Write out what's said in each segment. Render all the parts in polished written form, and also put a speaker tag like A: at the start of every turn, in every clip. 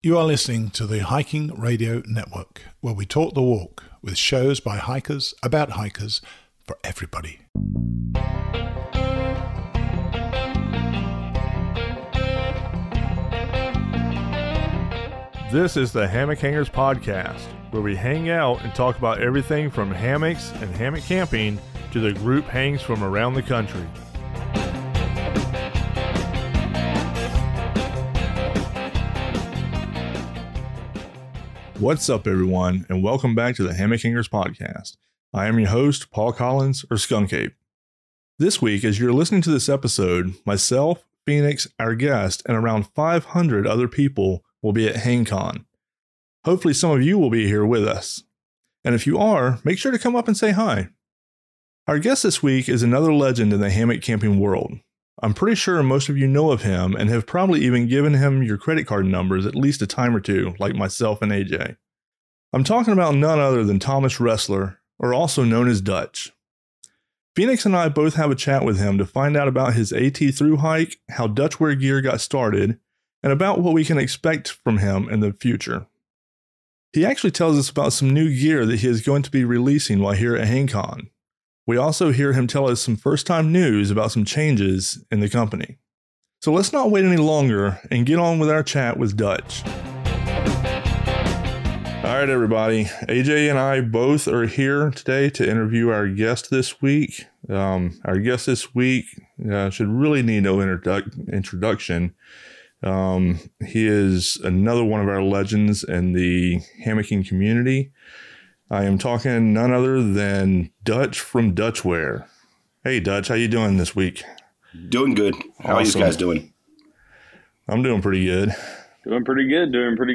A: You are listening to the Hiking Radio Network, where we talk the walk with shows by hikers, about hikers, for everybody.
B: This is the Hammock Hangers Podcast, where we hang out and talk about everything from hammocks and hammock camping to the group hangs from around the country. What's up, everyone, and welcome back to the Hammock Hangers Podcast. I am your host, Paul Collins, or Skunk Ape. This week, as you're listening to this episode, myself, Pheonix, our guest, and around 500 other people will be at HangCon. Hopefully some of you will be here with us. And if you are, make sure to come up and say hi. Our guest this week is another legend in the hammock camping world. I'm pretty sure most of you know of him and have probably even given him your credit card numbers at least a time or two, like myself and AJ. I'm talking about none other than Thomas Ressler, or also known as Dutch. Pheonix and I both have a chat with him to find out about his AT through hike, how Dutchware Gear got started, and about what we can expect from him in the future. He actually tells us about some new gear that he is going to be releasing while here at HangCon. We also hear him tell us some first-time news about some changes in the company. So let's not wait any longer and get on with our chat with Dutch. All right, everybody. AJ and I both are here today to interview our guest this week. Our guest this week should really need no introduction. He is another one of our legends in the hammocking community. I am talking none other than Dutch from Dutchware. Hey, Dutch, how you doing this week?
C: Doing good. How
B: Awesome.
C: are you guys doing?
B: I'm doing pretty good.
D: Doing pretty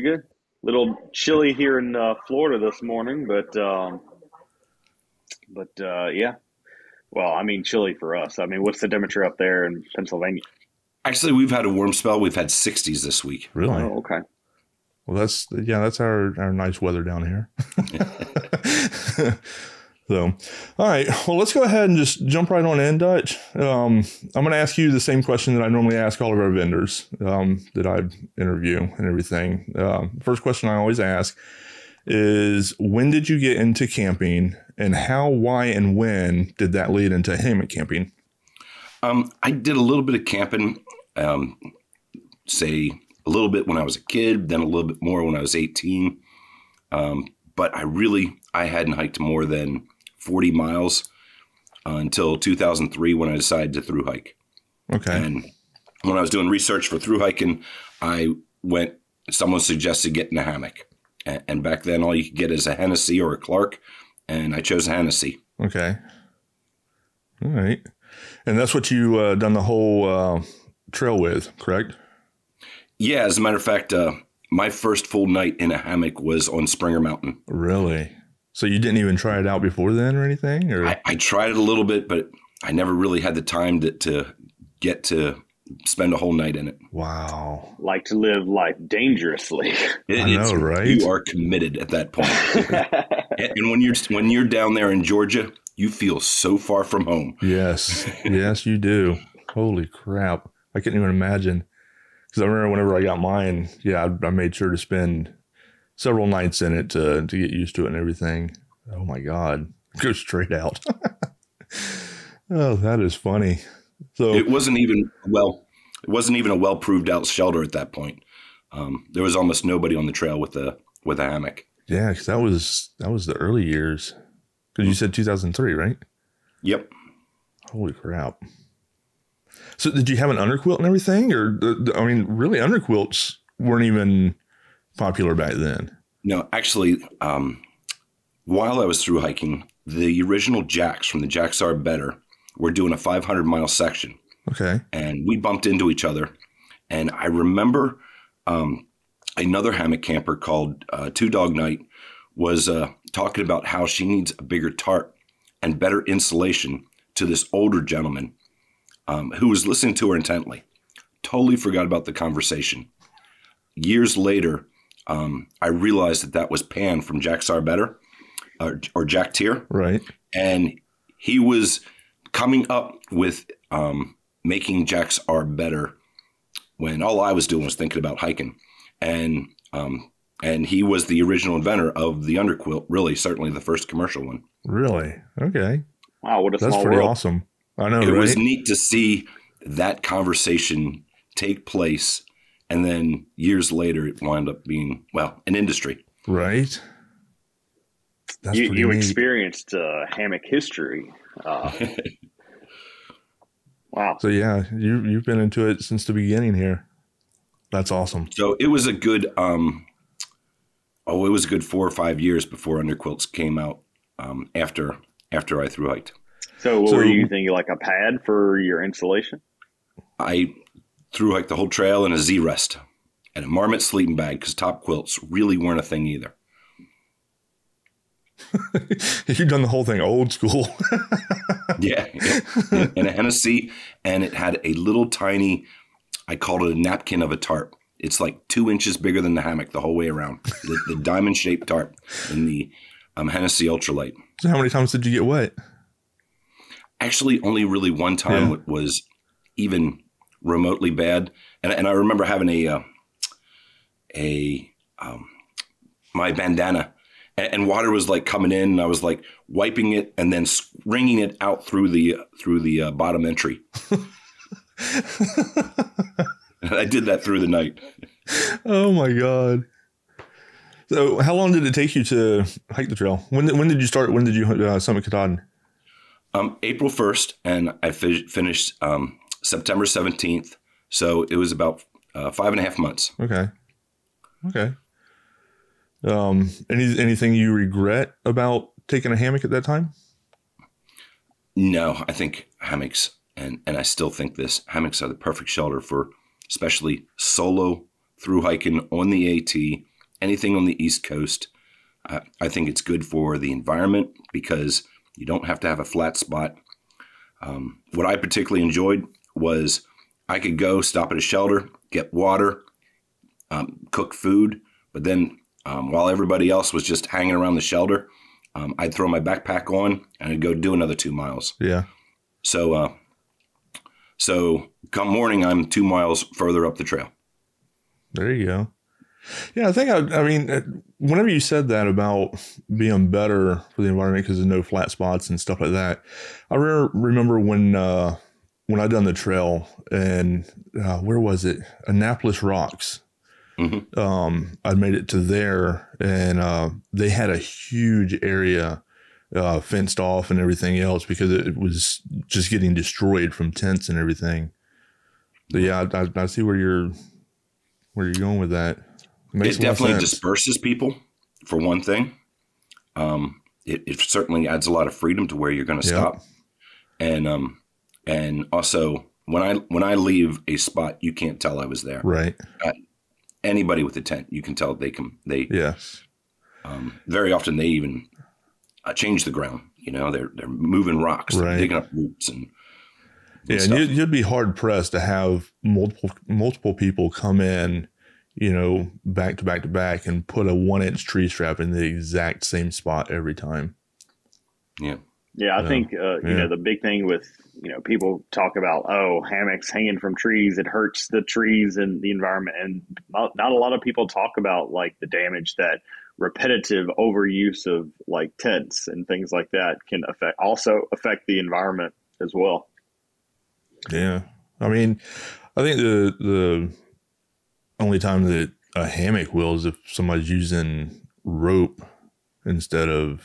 D: good. Little chilly here in Florida this morning, but yeah. Well, I mean, chilly for us. I mean, what's the temperature up there in Pennsylvania? Actually,
C: we've had a warm spell. We've had 60s this week.
B: Really?
D: Oh, okay.
B: Well, that's our nice weather down here. So, all right. Well, let's go ahead and just jump right on in, Dutch. I'm going to ask you the same question that I normally ask all of our vendors that I interview and everything. First question I always ask is, when did you get into camping, and how, why, and when did that lead into hammock camping?
C: I did a little bit of camping, say a little bit when I was a kid, then a little bit more when I was 18. But I hadn't hiked more than 40 miles until 2003 when I decided to thru hike.
B: Okay.
C: And when I was doing research for thru hiking, someone suggested getting a hammock. And back then all you could get is a Hennessy or a Clark, and I chose a Hennessy.
B: Okay. All right. And that's what you done the whole trail with, correct?
C: Yeah, as a matter of fact, my first full night in a hammock was on Springer Mountain.
B: Really? So you didn't even try it out before then or anything? Or
C: I tried it a little bit, but I never really had the time to get to spend a whole night in it.
B: Wow.
D: Like to live life dangerously.
B: I know, right?
C: You are committed at that point. And when you're down there in Georgia, you feel so far from home.
B: Yes. Yes, you do. Holy crap. I couldn't even imagine. Because I remember whenever I got mine, I made sure to spend several nights in it to get used to it and everything. Oh, my God. Go straight out. Oh, that is funny. So
C: it wasn't even a well-proved out shelter at that point. There was almost nobody on the trail with a hammock.
B: Yeah, because that was the early years. Because you said 2003, right?
C: Yep.
B: Holy crap. So did you have an underquilt and everything? Or, I mean, really, underquilts weren't even popular back then.
C: No, actually, while I was thru hiking, the original Jacks from the Jacks Are Better were doing a 500-mile section.
B: Okay.
C: And we bumped into each other. And I remember another hammock camper called Two Dog Night was talking about how she needs a bigger tarp and better insulation to this older gentleman who was listening to her intently. Totally forgot about the conversation. Years later, I realized that was Pan from Jacks Are Better, or Jack Tier.
B: Right.
C: And he was coming up with making Jacks Are Better when all I was doing was thinking about hiking. And And he was the original inventor of the underquilt, really, certainly the first commercial one.
B: Really? Okay.
D: Wow, what a
B: That's
D: small
B: pretty
D: world.
B: awesome. I know,
C: It
B: right?
C: was neat to see that conversation take place. And then years later, it wound up being, well, an industry.
B: Right. That's
D: You
B: pretty neat.
D: experienced hammock history. Wow.
B: So yeah, you've been into it since the beginning here. That's awesome.
C: So it was a good, it was a good 4 or 5 years before underquilts came out. After I through hiked.
D: So what were you thinking, like a pad for your installation?
C: I through hiked the whole trail in a Z-Rest and a Marmot sleeping bag because top quilts really weren't a thing either.
B: You've done the whole thing old school.
C: Yeah. And a Hennessy, and it had a little tiny, I called it a napkin of a tarp. It's like 2 inches bigger than the hammock the whole way around. The diamond-shaped tarp in the Hennessy Ultralight.
B: So how many times did you get wet?
C: Actually, only really one time was even remotely bad. And I remember having my bandana, and water was like coming in, and I was like wiping it and then wringing it out through the bottom entry. I did that through the night.
B: Oh my God. So how long did it take you to hike the trail? When did you start? When did you summit Katahdin?
C: April 1st, and I finished September 17th. So it was about 5.5 months.
B: Okay. Anything you regret about taking a hammock at that time?
C: No, I think hammocks, and I still think this, hammocks are the perfect shelter for especially solo through hiking on the AT, anything on the East Coast. I think it's good for the environment because you don't have to have a flat spot. What I particularly enjoyed was I could go stop at a shelter, get water, cook food, but then while everybody else was just hanging around the shelter, I'd throw my backpack on and I'd go do another 2 miles.
B: Yeah.
C: So come morning, I'm 2 miles further up the trail.
B: There you go. Yeah, I think, I mean, whenever you said that about being better for the environment because there's no flat spots and stuff like that, I remember when I done the trail and where was it? Annapolis Rocks. Mm-hmm. I made it to there, and they had a huge area fenced off and everything else because it was just getting destroyed from tents and everything. But yeah, I see where you're going with that.
C: It definitely disperses people, for one thing. It certainly adds a lot of freedom to where you're going to stop, and also when I leave a spot, you can't tell I was there.
B: Right.
C: Anybody with a tent, you can tell they.
B: Yes.
C: Very often they even change the ground. You know, they're moving rocks,
B: right.
C: They're digging up roots and
B: and you'd be hard pressed to have multiple people come in, you know, back to back to back and put a 1-inch tree strap in the exact same spot every time.
C: Yeah.
D: Yeah. I think, you know, the big thing with, you know, people talk about, hammocks hanging from trees, it hurts the trees and the environment. And not a lot of people talk about like the damage that repetitive overuse of like tents and things like that can affect the environment as well.
B: Yeah. I mean, I think the only time that a hammock will is if somebody's using rope instead of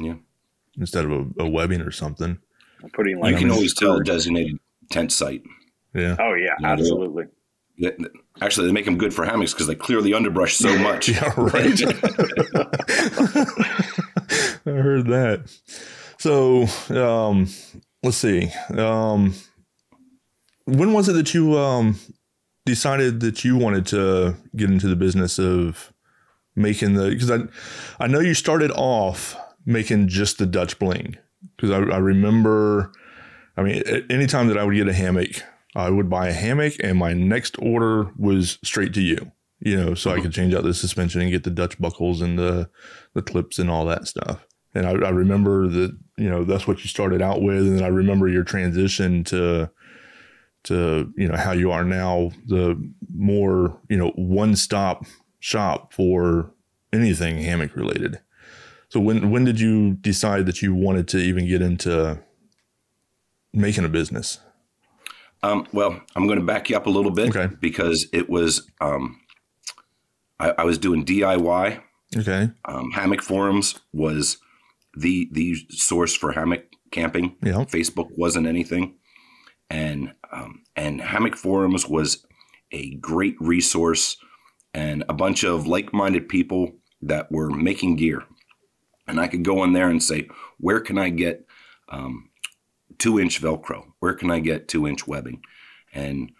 B: a webbing or something.
D: Putting like
C: you can always tell a designated tent site.
B: Yeah.
D: Oh yeah, absolutely.
C: Actually, they make them good for hammocks because they clear the underbrush so much.
B: Yeah, right. I heard that. So let's see. When was it that you decided that you wanted to get into the business of making because I know you started off making just the Dutch bling, because I remember, I mean, anytime that I would get a hammock, I would buy a hammock and my next order was straight to you, you know, so I could change out the suspension and get the Dutch buckles and the clips and all that stuff. And I remember that, you know, that's what you started out with. And then I remember your transition to, you know, how you are now, the more, you know, one-stop shop for anything hammock related. So when did you decide that you wanted to even get into making a business?
C: Well, I'm going to back you up a little bit,
B: okay,
C: because it was, I was doing DIY.
B: Okay.
C: Hammock forums was the source for hammock camping.
B: Yeah.
C: Facebook wasn't anything. And Hammock forums was a great resource, and a bunch of like-minded people that were making gear. And I could go on there and say, where can I get 2-inch Velcro? Where can I get 2-inch webbing? And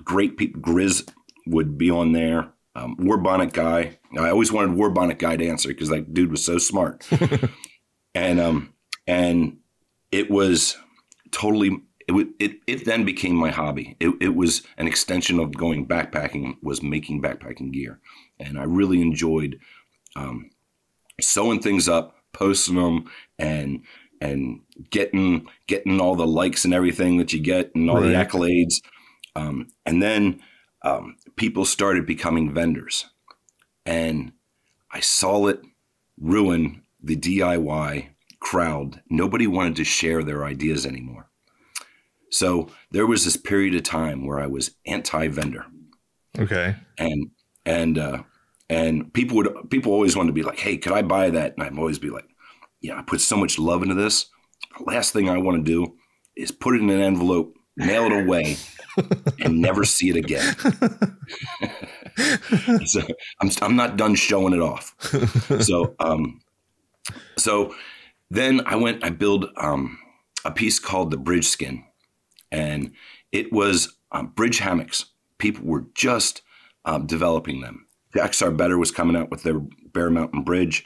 C: great people, Grizz would be on there. War Bonnet Guy. I always wanted War Bonnet Guy to answer because that dude was so smart. And it was totally, it then became my hobby. It was an extension of going backpacking, was making backpacking gear. And I really enjoyed sewing things up, posting them, and getting all the likes and everything that you get and all the accolades. And then people started becoming vendors, and I saw it ruin the DIY crowd. Nobody wanted to share their ideas anymore. So there was this period of time where I was anti-vendor.
B: Okay.
C: And people always wanted to be like, hey, could I buy that? And I'd always be like, yeah, I put so much love into this. The last thing I want to do is put it in an envelope, mail it away, and never see it again. So I'm not done showing it off. So then I built a piece called the Bridge Skin, and it was bridge hammocks. People were just developing them. XR Better was coming out with their Bear Mountain Bridge,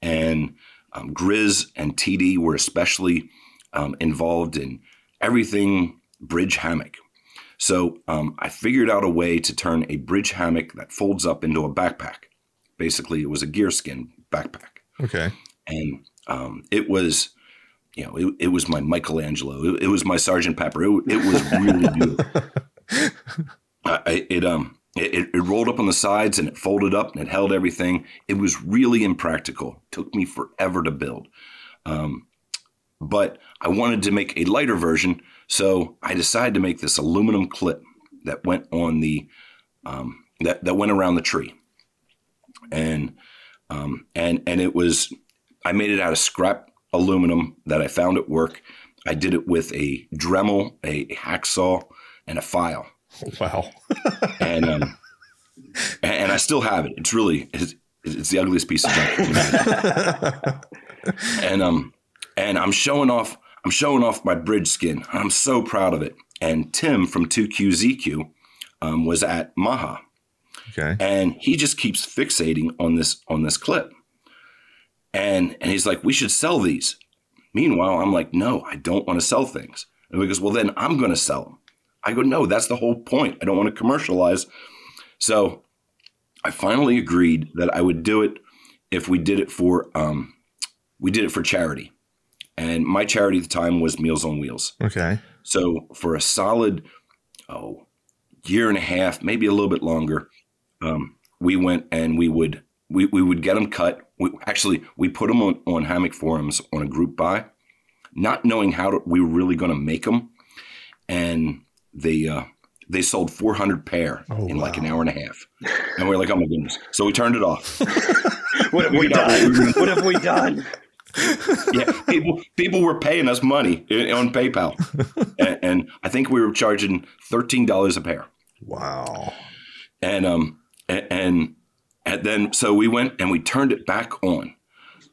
C: and Grizz and TD were especially involved in everything bridge hammock. So I figured out a way to turn a bridge hammock that folds up into a backpack. Basically, it was a gear skin backpack. Okay. And it was, it was my Michelangelo. It was my Sergeant Pepper. It was really beautiful. It rolled up on the sides and it folded up and it held everything. It was really impractical. It took me forever to build. But I wanted to make a lighter version, so I decided to make this aluminum clip that went on the that went around the tree. And it was, I made it out of scrap aluminum that I found at work. I did it with a Dremel, a hacksaw, and a file.
B: Wow.
C: and I still have it. It's really, it's the ugliest piece of junk. And I'm showing off my bridge skin. I'm so proud of it. And Tim from 2QZQ was at Maha. Okay. And he just keeps fixating on this clip. And he's like, we should sell these. Meanwhile, I'm like, no, I don't want to sell things. And he goes, well, then I'm going to sell them. I go, no, that's the whole point. I don't want to commercialize. So I finally agreed that I would do it if we did it for charity. And my charity at the time was Meals on Wheels. Okay. So for a solid, year and a half, maybe a little bit longer, we went and we would get them cut. We put them on hammock forums on a group buy, not knowing we were really going to make them. And they sold 400 pair in like an hour and a half. And we were like, oh my goodness. So we turned it off.
D: What have we done? What have we done?
C: Yeah, people were paying us money on PayPal. And I think we were charging $13 a pair.
B: Wow.
C: And then so we went and we turned it back on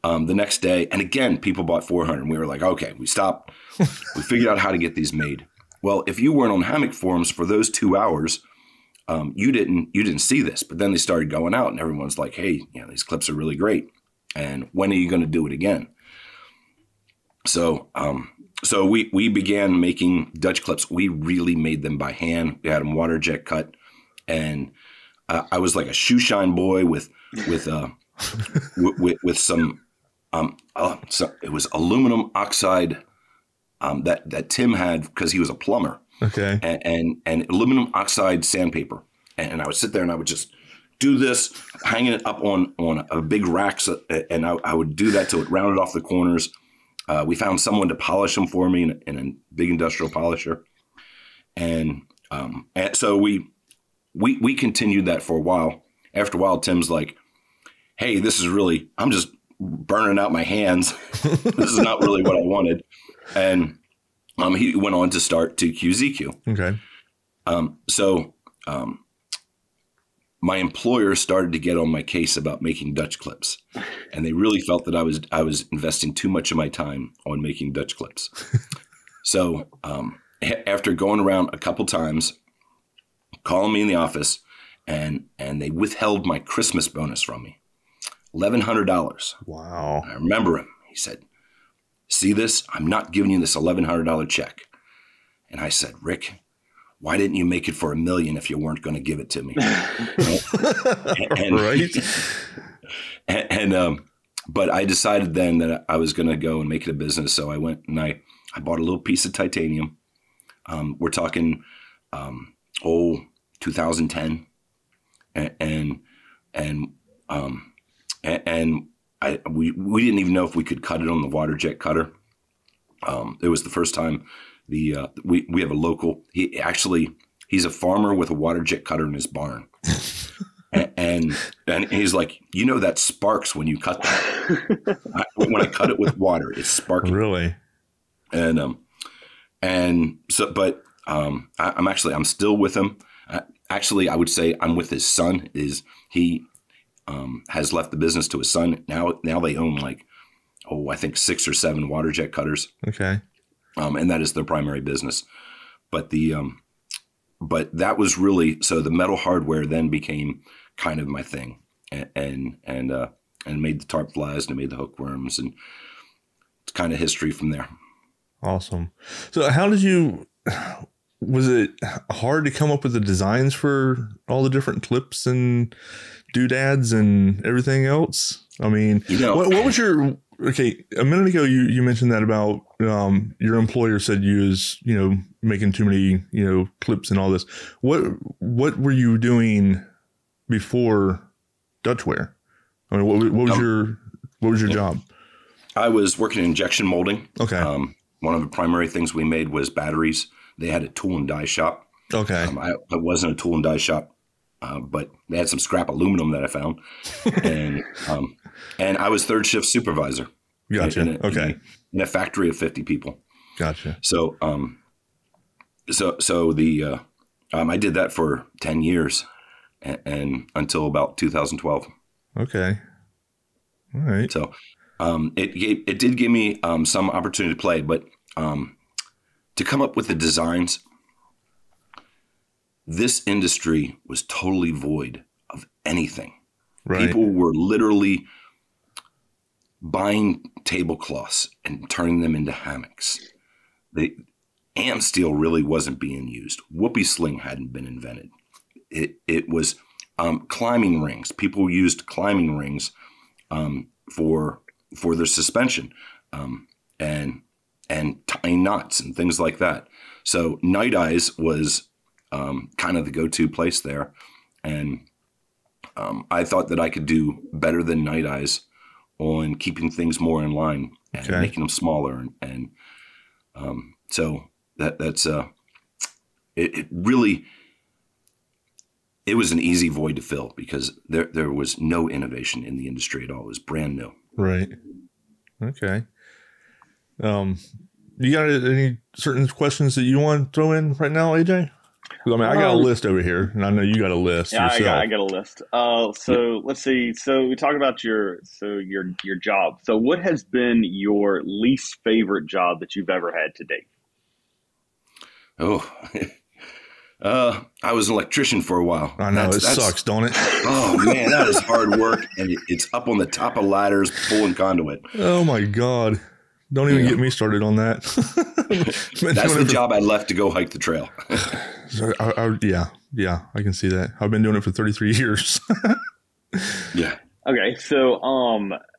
C: the next day. And again, people bought 400. And we were like, okay, we stopped. We figured out how to get these made. Well, if you weren't on hammock forums for those 2 hours, you didn't see this. But then they started going out and everyone's like, hey, these clips are really great. And when are you going to do it again? So we began making Dutch clips. We really made them by hand. We had them water jet cut. And I was like a shoe shine boy with some it was aluminum oxide that Tim had because he was a plumber. Okay. And aluminum oxide sandpaper. And I would sit there and I would just do this, hanging it up on a big rack. So, and I would do that till it rounded off the corners. We found someone to polish them for me in a big industrial polisher. And so we continued that for a while. After a while, Tim's like, hey, I'm just burning out my hands. This is not really what I wanted. And he went on to start TQZQ.
B: Okay.
C: So my employer started to get on my case about making Dutch clips, and they really felt that I was investing too much of my time on making Dutch clips. So after going around a couple times, calling me in the office, and they withheld my Christmas bonus from me, $1,100.
B: Wow!
C: I remember him. He said, "See this? I'm not giving you this $1,100 check." And I said, "Rick, why didn't you make it for $1 million if you weren't going to give it to me?" But I decided then that I was going to go and make it a business. So I went and I bought a little piece of titanium. We're talking, 2010. We didn't even know if we could cut it on the water jet cutter. It was the first time we have a local, he's a farmer with a water jet cutter in his barn. and he's like, that sparks when you cut that. When I cut it with water, it's sparking.
B: Really?
C: I'm still with him. Actually, I would say I'm with his son. He has left the business to his son. Now they own I think 6 or 7 water jet cutters.
B: Okay.
C: And that is their primary business. But but that was really, so the metal hardware then became kind of my thing, and made the tarp flies and I made the hookworms, and it's kind of history from there.
B: Awesome. So was it hard to come up with the designs for all the different clips and doodads and everything else? I mean, what was okay, a minute ago you mentioned that about your employer said you was, making too many, clips and all this. What were you doing before Dutchware? I mean, what was your job?
C: I was working in injection molding.
B: Okay.
C: One of the primary things we made was batteries. They had a tool and die shop.
B: Okay.
C: I wasn't a tool and die shop, but they had some scrap aluminum that I found, and I was third shift supervisor.
B: Gotcha.
C: In a factory of 50 people.
B: Gotcha.
C: So, I did that for 10 years, and until about 2012.
B: Okay. All right.
C: So, it did give me some opportunity to play, but to come up with the designs, this industry was totally void of anything. Right. People were literally buying tablecloths and turning them into hammocks. The am steel really wasn't being used. Whoopee sling hadn't been invented. It was climbing rings. People used climbing rings for their suspension, and tying knots and things like that. So Night Eyes was kind of the go-to place there, and I thought that I could do better than Night Eyes on keeping things more in line and making them smaller, and so that's it really. It was an easy void to fill because there was no innovation in the industry at all. It was brand new.
B: Right. Okay. You got any certain questions that you want to throw in right now, AJ? I mean, I got a list over here, and I know you got a list.
D: Yeah,
B: yourself.
D: I got a list. So let's see. So we talk about your job. So what has been your least favorite job that you've ever had to date?
C: Oh, I was an electrician for a while.
B: I know, it sucks, don't it?
C: Oh man, that is hard work, and it's up on the top of ladders pulling conduit.
B: Oh my God. Don't even get me started on that.
C: That's the job I left to go hike the trail.
B: So yeah, I can see that. I've been doing it for 33 years.
C: Yeah.
D: Okay, so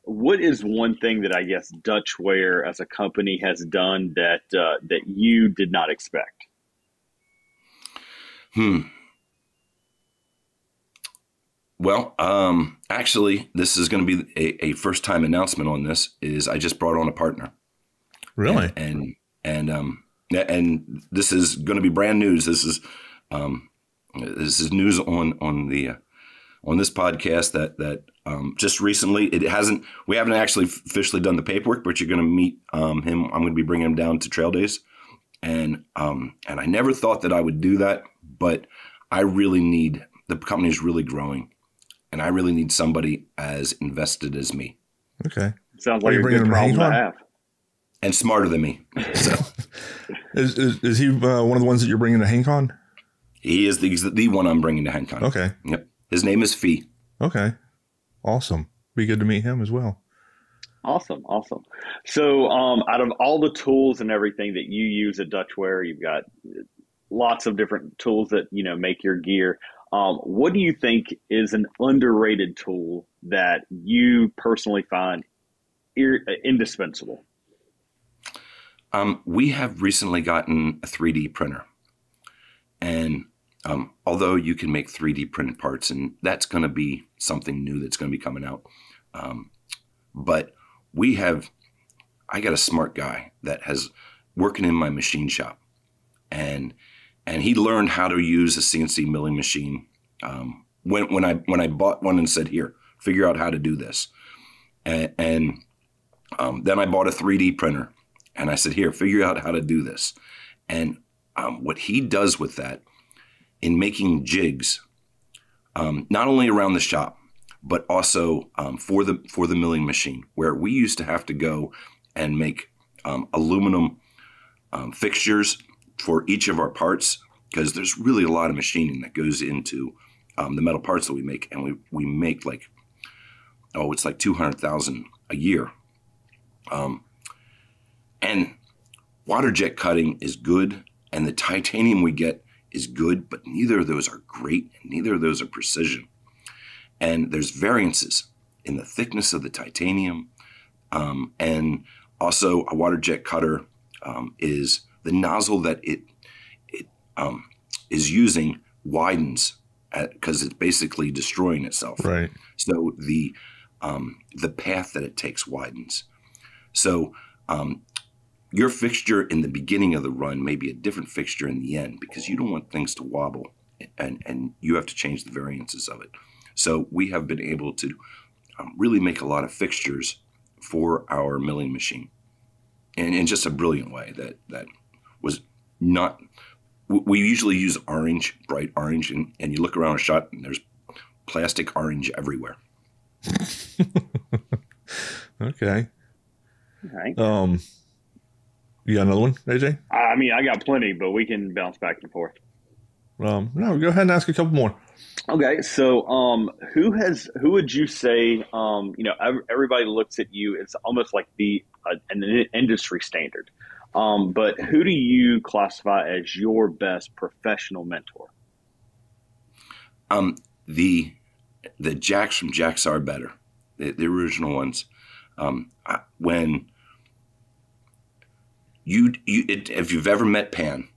D: what is one thing that I guess Dutchware as a company has done that you did not expect?
C: Well, actually, this is going to be a first time announcement on this. Is I just brought on a partner.
B: Really?
C: And this is going to be brand news. This is news on this podcast that just recently we haven't actually officially done the paperwork, but you're going to meet him. I'm going to be bringing him down to Trail Days, and I never thought that I would do that, but I really need, the company is really growing, and I really need somebody as invested as me.
B: Okay,
D: sounds like a good problem to have.
C: And smarter than me. So.
B: Is he one of the ones that you're bringing to HangCon?
C: He is the one I'm bringing to HangCon.
B: Okay.
C: Yep. His name is Fee.
B: Okay. Awesome. Be good to meet him as well.
D: Awesome. So out of all the tools and everything that you use at Dutchware, you've got lots of different tools that, make your gear. What do you think is an underrated tool that you personally find indispensable?
C: We have recently gotten a 3D printer, and although you can make 3D printed parts, and that's going to be something new that's going to be coming out, but I got a smart guy that has working in my machine shop, and he learned how to use a CNC milling machine when I bought one and said, here, figure out how to do this, and then I bought a 3D printer. And I said, here, figure out how to do this. And what he does with that in making jigs, not only around the shop, but also for the milling machine, where we used to have to go and make aluminum fixtures for each of our parts, because there's really a lot of machining that goes into the metal parts that we make. And we make it's like 200,000 a year. And water jet cutting is good, and the titanium we get is good, but neither of those are great, and neither of those are precision. And there's variances in the thickness of the titanium, and also a water jet cutter is the nozzle that it is using widens because it's basically destroying itself.
B: Right.
C: So the path that it takes widens. So your fixture in the beginning of the run may be a different fixture in the end because you don't want things to wobble, and you have to change the variances of it. So we have been able to really make a lot of fixtures for our milling machine in just a brilliant way that was not – we usually use orange, bright orange, and you look around a shop and there's plastic orange everywhere.
B: Okay.
D: All right.
B: You got another one, AJ?
D: I mean, I got plenty, but we can bounce back and forth.
B: No, go ahead and ask a couple more.
D: Okay, so who would you say? Everybody looks at you. It's almost like an industry standard. But who do you classify as your best professional mentor?
C: The Jacks from Jacks Are Better, the original ones. When if you've ever met Pan,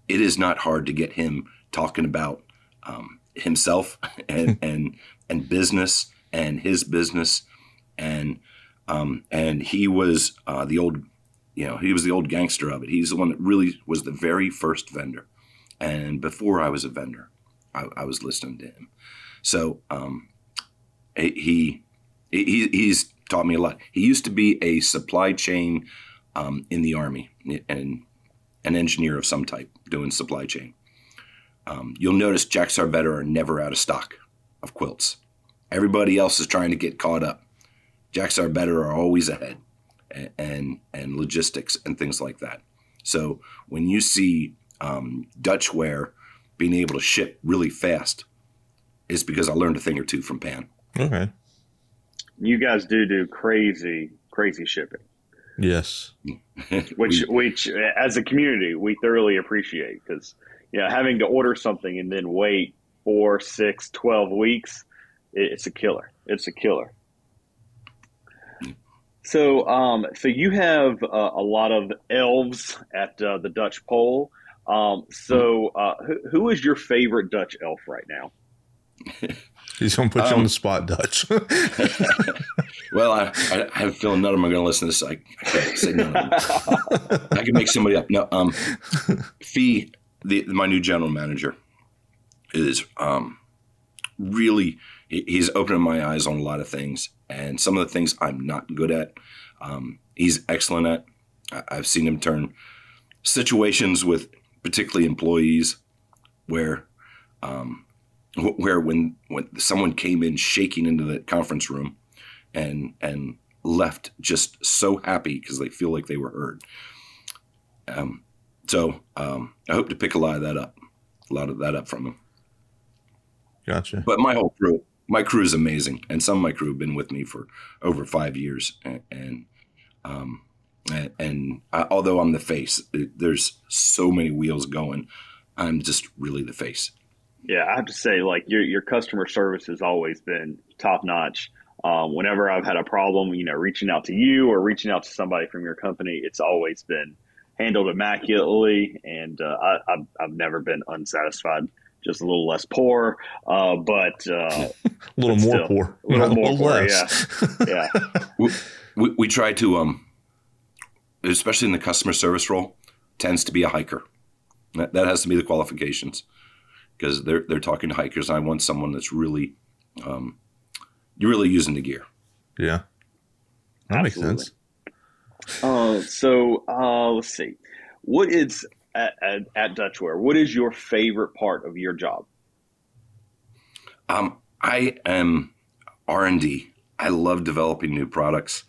C: it is not hard to get him talking about himself and business and his business, and he was the old gangster of it. He's the one that really was the very first vendor, and before I was a vendor, I was listening to him. So he's taught me a lot. He used to be a supply chain in the Army and an engineer of some type doing supply chain. You'll notice Jacks Are Better are never out of stock of quilts. Everybody else is trying to get caught up. Jacks Are Better are always ahead, and logistics and things like that. So when you see Dutchware being able to ship really fast, it's because I learned a thing or two from Pan.
B: Okay.
D: You guys do crazy shipping.
B: Yes.
D: which as a community we thoroughly appreciate, because having to order something and then wait 4, 6, 12 weeks, it's a killer. So you have a lot of elves at the Dutch Pole. Who is your favorite Dutch elf right now?
B: He's going to put you on the spot, Dutch.
C: Well, I have a feeling none of them are going to listen to this. I can't say none of them. I can make somebody up. No, Fee, my new general manager, is really, he's opening my eyes on a lot of things. And some of the things I'm not good at, he's excellent at. I've seen him turn situations with particularly employees where when someone came in shaking into the conference room and left just so happy because they feel like they were heard. So I hope to pick a lot of that up from him.
B: Gotcha.
C: But my crew is amazing, and some of my crew have been with me for over 5 years. And although I'm the face, there's so many wheels going. I'm just really the face.
D: Yeah, I have to say, like your customer service has always been top notch. Whenever I've had a problem, reaching out to you or reaching out to somebody from your company, it's always been handled immaculately, and I've never been unsatisfied. Just a little less poor, but a
B: little more poor,
D: a little more poor.
B: Less.
D: Yeah.
C: We try to, especially in the customer service role, tends to be a hiker. That has to be the qualifications, because they're talking to hikers. And I want someone that's really, you're really using the gear.
B: Yeah, that makes sense.
D: So let's see. What is at Dutchware? What is your favorite part of your job?
C: I am R&D. I love developing new products,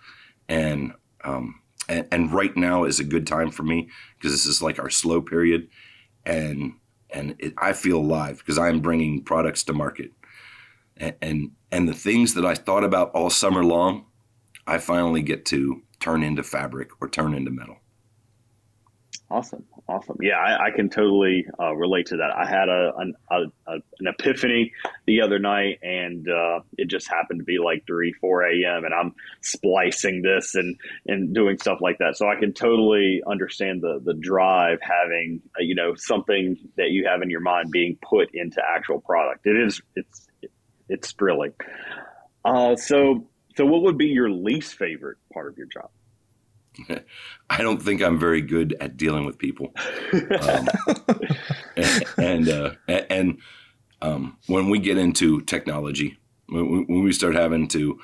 C: and right now is a good time for me because this is like our slow period, and I feel alive because I'm bringing products to market, and the things that I thought about all summer long, I finally get to turn into fabric or turn into metal. Awesome.
D: Yeah, I can totally relate to that. I had an epiphany the other night, and it just happened to be like 4 a.m. and I'm splicing this and doing stuff like that. So I can totally understand the drive having something that you have in your mind being put into actual product. It's thrilling. So what would be your least favorite part of your job?
C: I don't think I'm very good at dealing with people. And when we get into technology, when we start having to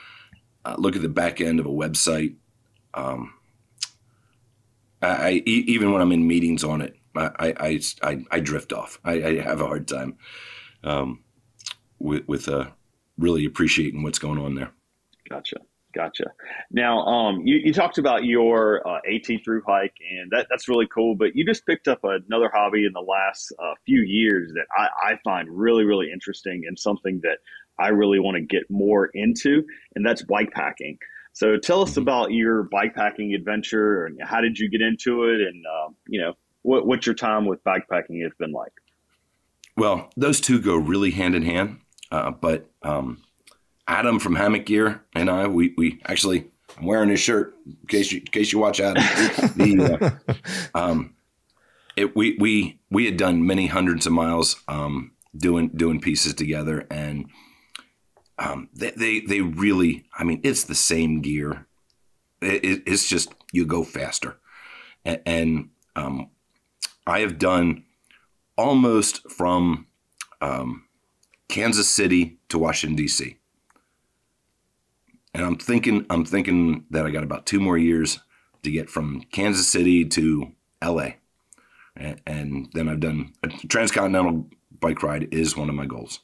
C: look at the back end of a website, even when I'm in meetings on it, I drift off. I have a hard time with really appreciating what's going on there.
D: Gotcha. Now, you talked about your AT through hike, and that's really cool. But you just picked up another hobby in the last few years that I find really, really interesting and something that I really want to get more into, and that's bike packing. So tell us about your bike packing adventure, and how did you get into it, and what's your time with bike packing has been like?
C: Well, those two go really hand in hand, but Adam from Hammock Gear and I, we actually, I'm wearing his shirt in case you watch Adam. We had done many hundreds of miles doing pieces together, and they really, I mean, it's the same gear. It's just you go faster, and I have done almost from Kansas City to Washington D.C. And I'm thinking that I got about 2 more years to get from Kansas City to LA. And then I've done a transcontinental bike ride is one of my goals.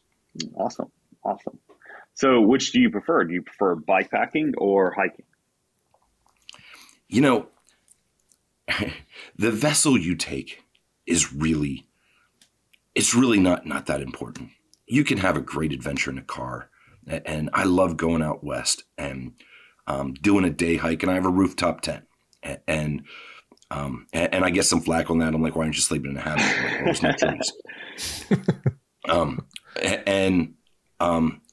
D: Awesome. So which do you prefer? Do you prefer bike packing or hiking?
C: The vessel you take is really not that important. You can have a great adventure in a car. And I love going out west and doing a day hike, and I have a rooftop tent, and I get some flack on that. I'm like, why aren't you sleeping in a hammock? I'm like, there's no trees.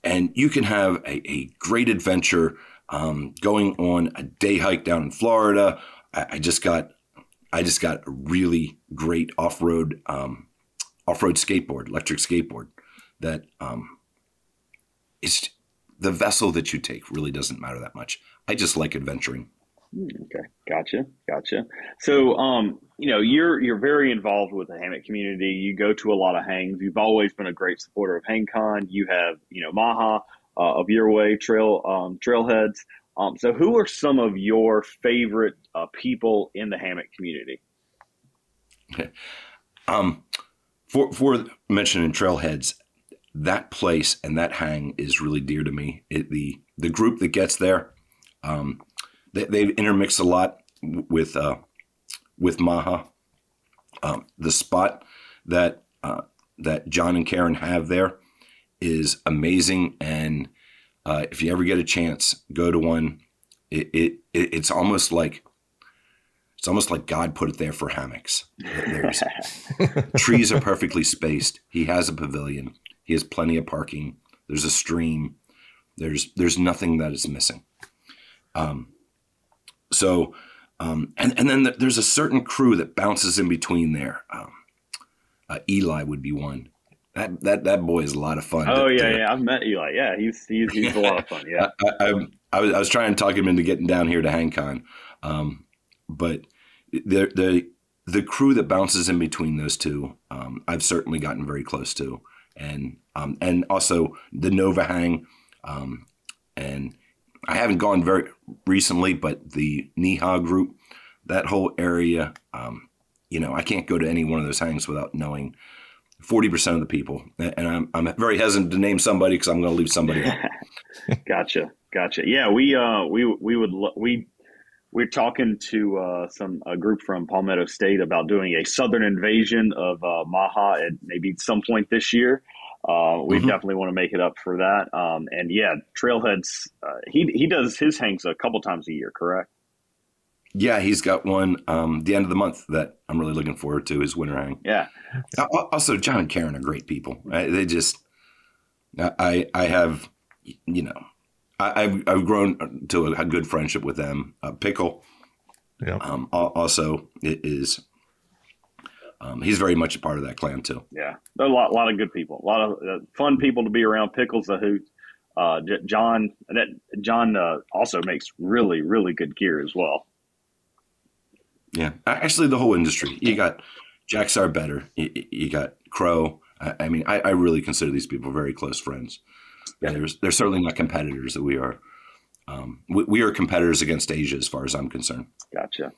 C: And you can have a great adventure going on a day hike down in Florida. I just got a really great off-road skateboard, electric skateboard that it's the vessel that you take really doesn't matter that much. I just like adventuring.
D: Okay. Gotcha. So, you're very involved with the hammock community. You go to a lot of hangs. You've always been a great supporter of HangCon. You have, Maha, of your way trailheads. So who are some of your favorite people in the hammock community?
C: Okay. For mentioning trailheads, that place and that hang is really dear to me. The group that gets there, they've intermixed a lot with Maha. The spot that John and Karen have there is amazing, and if you ever get a chance, go to one. It's almost like God put it there for hammocks. Trees are perfectly spaced. He has a pavilion. He has plenty of parking. There's a stream. There's nothing that is missing. And then there's a certain crew that bounces in between there. Eli would be one. That boy is a lot of fun.
D: Oh yeah. I've met Eli. Yeah, he's a lot of fun. Yeah.
C: I was trying to talk him into getting down here to HangCon, but the crew that bounces in between those two, I've certainly gotten very close to, and also the Nova Hang, and I haven't gone very recently, but the Niha group, that whole area, I can't go to any one of those hangs without knowing 40% of the people, and I'm very hesitant to name somebody because I'm going to leave somebody out.
D: Gotcha. Yeah, we're talking to a group from Palmetto State about doing a southern invasion of Maha at maybe some point this year. We definitely want to make it up for that. And yeah, Trailheads, he does his hangs a couple times a year, correct?
C: Yeah, he's got one the end of the month that I'm really looking forward to, his winter hang.
D: Yeah.
C: Also, John and Karen are great people. They just, I have, I've grown to a good friendship with them. Pickle,
B: yeah.
C: Also is, he's very much a part of that clan too.
D: Yeah, a lot of good people, a lot of fun people to be around. Pickle's a hoot. John also makes really, really good gear as well.
C: Yeah, actually, the whole industry. You got Jack Sarbetter, you got Crow. I mean, I really consider these people very close friends. Yeah. They're certainly not competitors that we are. We are competitors against Asia as far as I'm concerned.
D: Gotcha.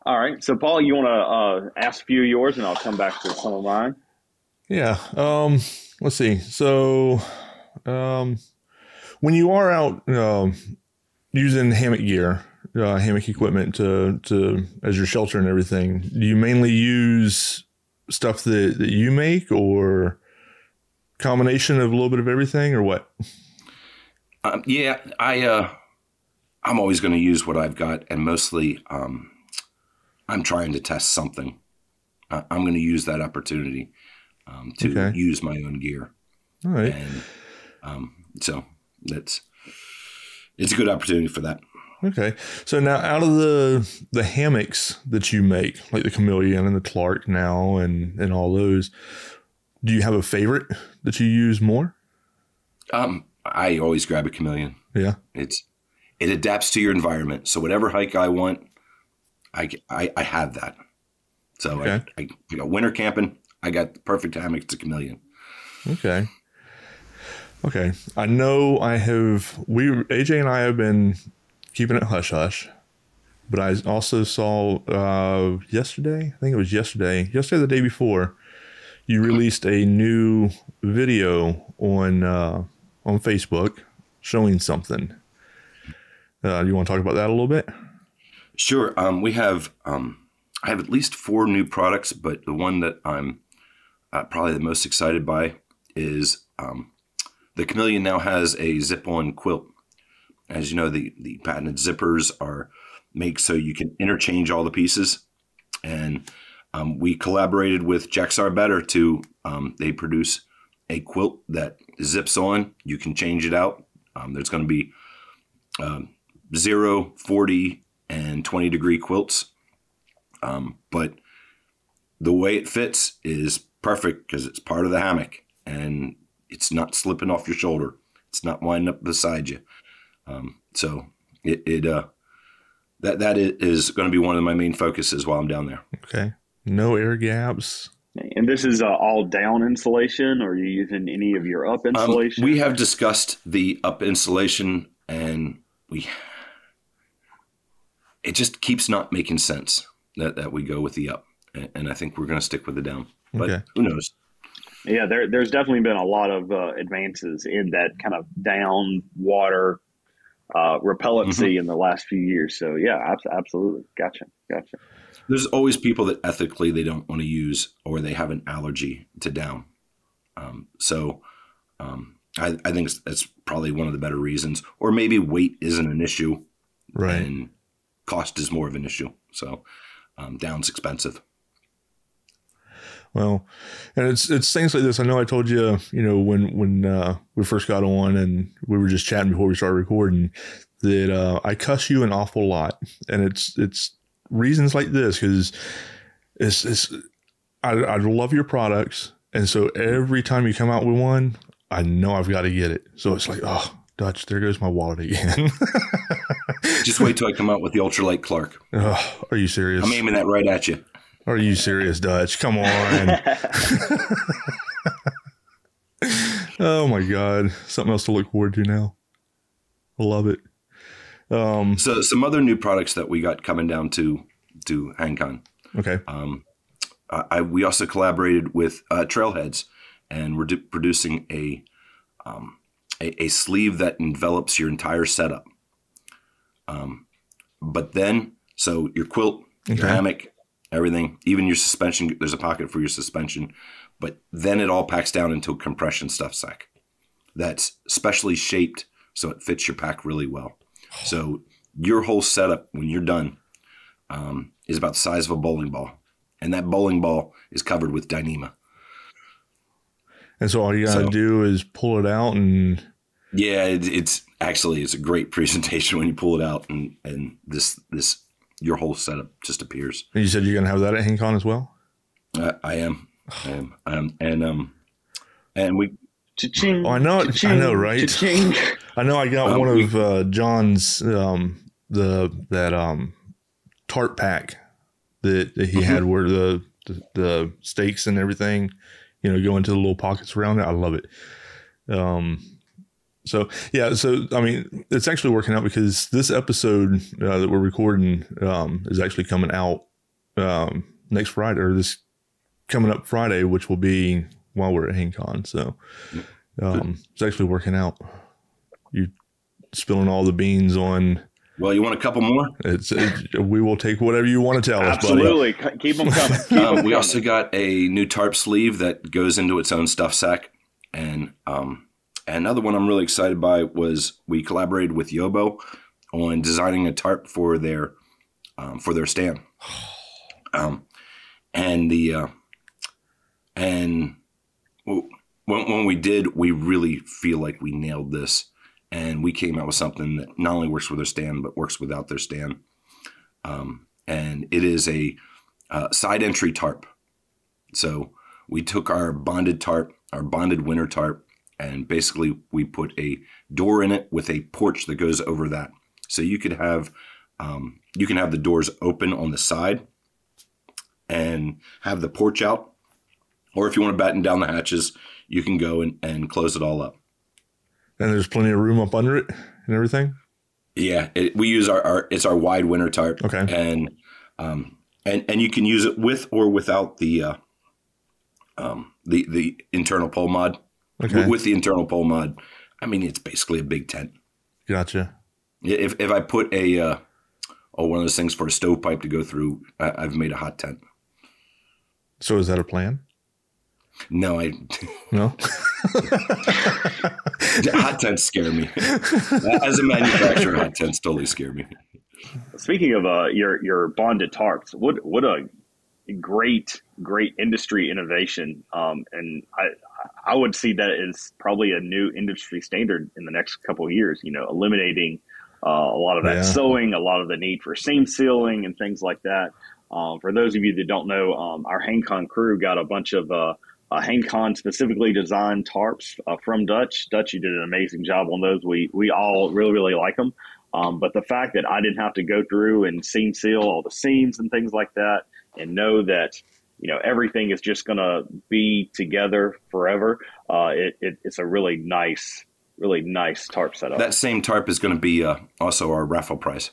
D: All right. So, Paul, you want to ask a few of yours, and I'll come back to some of mine.
B: Yeah. Let's see. So, when you are out using hammock gear, hammock equipment to as your shelter and everything, do you mainly use stuff that you make, or combination of a little bit of everything, or what?
C: Yeah, I'm always going to use what I've got, and mostly I'm trying to test something. I'm going to use that opportunity to use my own gear.
B: All right.
C: And so it's a good opportunity for that.
B: Okay. So now, out of the hammocks that you make, like the Chameleon and the Clark now and all those, do you have a favorite that you use more?
C: I always grab a Chameleon.
B: Yeah.
C: It adapts to your environment. So whatever hike I want, I have that. So I go winter camping, I got the perfect hammock. It's a Chameleon.
B: Okay. I know AJ and I have been keeping it hush hush, but I also saw yesterday, I think it was yesterday, the day before, you released a new video on Facebook showing something. You want to talk about that a little bit?
C: Sure. I have at least 4 new products, but the one that I'm probably the most excited by is the Chameleon now has a zip-on quilt. As you know, the patented zippers are made so you can interchange all the pieces. And we collaborated with Jack Sarbetter to, they produce a quilt that zips on. You can change it out. There's going to be 0, 40, and 20 degree quilts. But the way it fits is perfect because it's part of the hammock and it's not slipping off your shoulder. It's not winding up beside you. So that is going to be one of my main focuses while I'm down there.
B: Okay. No air gaps.
D: And this is all down insulation, or are you using any of your up insulation?
C: We have discussed the up insulation, and it just keeps not making sense that we go with the up. And I think we're going to stick with the down. But who knows? Yeah,
D: there's definitely been a lot of advances in that kind of down water repellency in the last few years. So, yeah, absolutely. Gotcha.
C: There's always people that ethically they don't want to use, or they have an allergy to down. I think that's probably one of the better reasons. Or maybe weight isn't an issue,
B: right?
C: And cost is more of an issue. So down's expensive.
B: Well, and it's things like this. I know I told you, when we first got on and we were just chatting before we started recording, that I cuss you an awful lot, and it's reasons like this, because I love your products, and so every time you come out with one, I know I've got to get it. So it's like, oh, Dutch, there goes my wallet again.
C: Just wait till I come out with the ultralight Clark.
B: Oh, are you serious?
C: I'm aiming that right at you.
B: Are you serious, Dutch? Come on. Oh my God. Something else to look forward to now. I love it.
C: So some other new products that we got coming down to HangCon.
B: Okay.
C: We also collaborated with Trailheads, and we're producing a sleeve that envelops your entire setup. But then, so your quilt, your hammock, everything, even your suspension, there's a pocket for your suspension, but then it all packs down into a compression stuff sack that's specially shaped so it fits your pack really well. So your whole setup, when you're done, is about the size of a bowling ball, and that bowling ball is covered with Dyneema.
B: And so all you gotta do is pull it out, and
C: yeah, it's a great presentation when you pull it out, and this your whole setup just appears.
B: And you said you're gonna have that at HangCon as well?
C: I am, and we.
B: Cha-ching, I know, right? Cha-ching. I know. I got one of John's tarp pack that he had, where the stakes and everything, go into the little pockets around it. I love it. So I mean, it's actually working out, because this episode that we're recording is actually coming out next Friday, or this coming up Friday, which will be while we're at HangCon. So it's actually working out. You spilling all the beans on.
C: Well, you want a couple more?
B: We will take whatever you want to tell us, buddy.
D: Absolutely. Keep them coming.
C: We also got a new tarp sleeve that goes into its own stuff sack. And another one I'm really excited by was we collaborated with Yobo on designing a tarp for their stand. When we did, we really feel like we nailed this, and we came out with something that not only works with their stand, but works without their stand. And it is a side entry tarp. So we took our bonded tarp, our bonded winter tarp, and basically we put a door in it with a porch that goes over that. So you could have, you can have the doors open on the side and have the porch out. Or if you want to batten down the hatches, you can go and close it all up.
B: And there's plenty of room up under it and everything?
C: Yeah, we use it's our wide winter tarp.
B: Okay.
C: And you can use it with or without the internal pole mod.
B: Okay.
C: With the internal pole mod, I mean, it's basically a big tent.
B: Gotcha.
C: If I put one of those things for a stovepipe to go through, I've made a hot tent.
B: So is that a plan?
C: No. Hot tents scare me. As a manufacturer, hot tents totally scare me.
D: Speaking of your bonded tarps, what a great industry innovation. And I would see that as probably a new industry standard in the next couple of years, eliminating a lot of that sewing, a lot of the need for seam sealing and things like that. For those of you that don't know, our HangCon crew got a bunch of HangCon specifically designed tarps from Dutch. Dutch, you did an amazing job on those. We all really, really like them. But the fact that I didn't have to go through and seam seal all the seams and things like that, and know that, everything is just going to be together forever. It's a really nice tarp setup.
C: That same tarp is going to be also our raffle prize.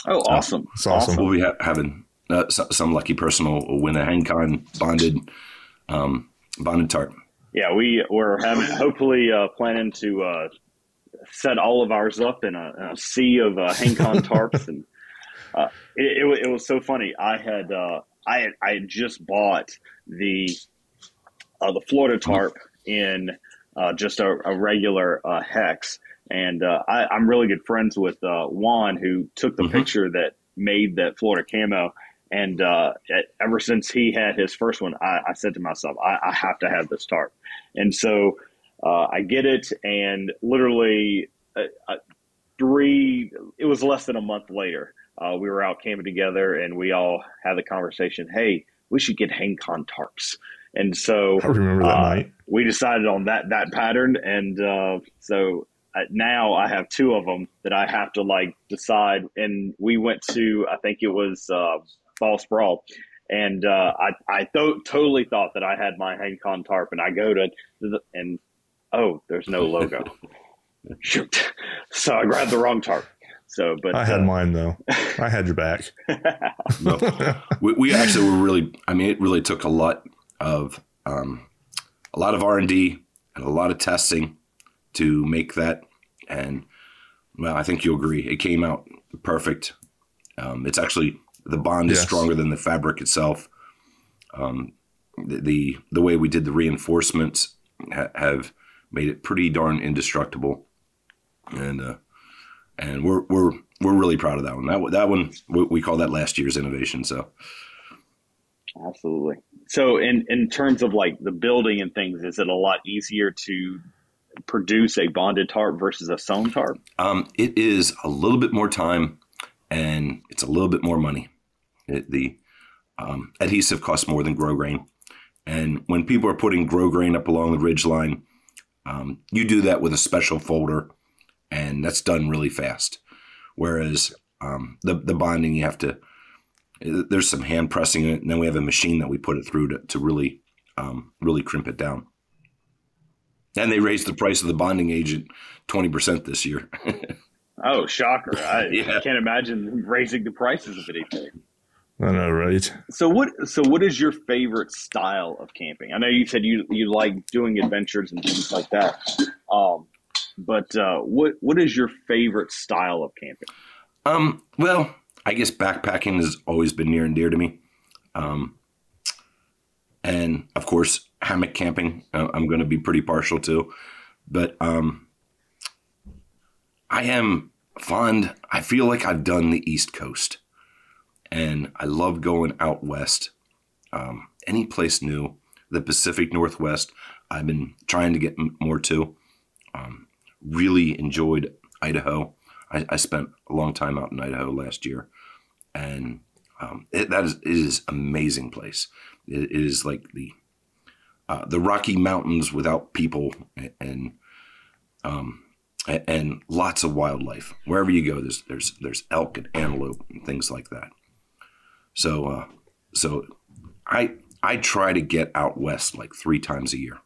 D: Oh, awesome.
B: It's awesome.
C: We'll be having some lucky person will win a HangCon bonded tarp. Yeah,
D: we're hopefully planning to set all of ours up in a sea of HangCon tarps, and it was so funny. I had just bought the Florida tarp in just a regular hex, and I'm really good friends with Juan, who took the picture that made that Florida camo. And ever since he had his first one, I said to myself, I have to have this tarp. And so I get it, and literally it was less than a month later, we were out camping together, and we all had the conversation, hey, we should get HangCon tarps. And so
B: I remember that night.
D: We decided on that pattern. And so now I have two of them that I have to decide. And we went to, I think it was Fall Sprawl. And I totally thought that I had my HangCon tarp, and I go to, there's no logo. Shoot. So I grabbed the wrong tarp. So, but
B: I had mine though. I had your back.
C: No, we actually were really, it really took a lot of R&D and a lot of testing to make that. And well, I think you'll agree. It came out perfect. It's actually, the bond is stronger than the fabric itself. The way we did the reinforcements have made it pretty darn indestructible. And we're really proud of that one. That one, we call that last year's innovation. So
D: absolutely. So in terms of the building and things, is it a lot easier to produce a bonded tarp versus a sewn tarp?
C: It is a little bit more time, and it's a little bit more money. The adhesive costs more than grosgrain. And when people are putting grosgrain up along the ridge line, you do that with a special folder, and that's done really fast. Whereas the bonding, you have to, there's some hand pressing in it, and then we have a machine that we put it through to really crimp it down. And they raised the price of the bonding agent 20% this year.
D: Oh, shocker. I can't imagine raising the prices of anything.
B: I know, right? So
D: what is your favorite style of camping? I know you said you like doing adventures and things like that. But what is your favorite style of camping?
C: Well, I guess backpacking has always been near and dear to me. And of course, hammock camping, I'm going to be pretty partial to. But I am fond. I feel like I've done the East Coast. And I love going out west. Any place new. The Pacific Northwest, I've been trying to get more to. Really enjoyed Idaho. I spent a long time out in Idaho last year. And it is an amazing place. It is like the Rocky Mountains without people, and lots of wildlife. Wherever you go, there's elk and antelope and things like that. So I try to get out west 3 times a year.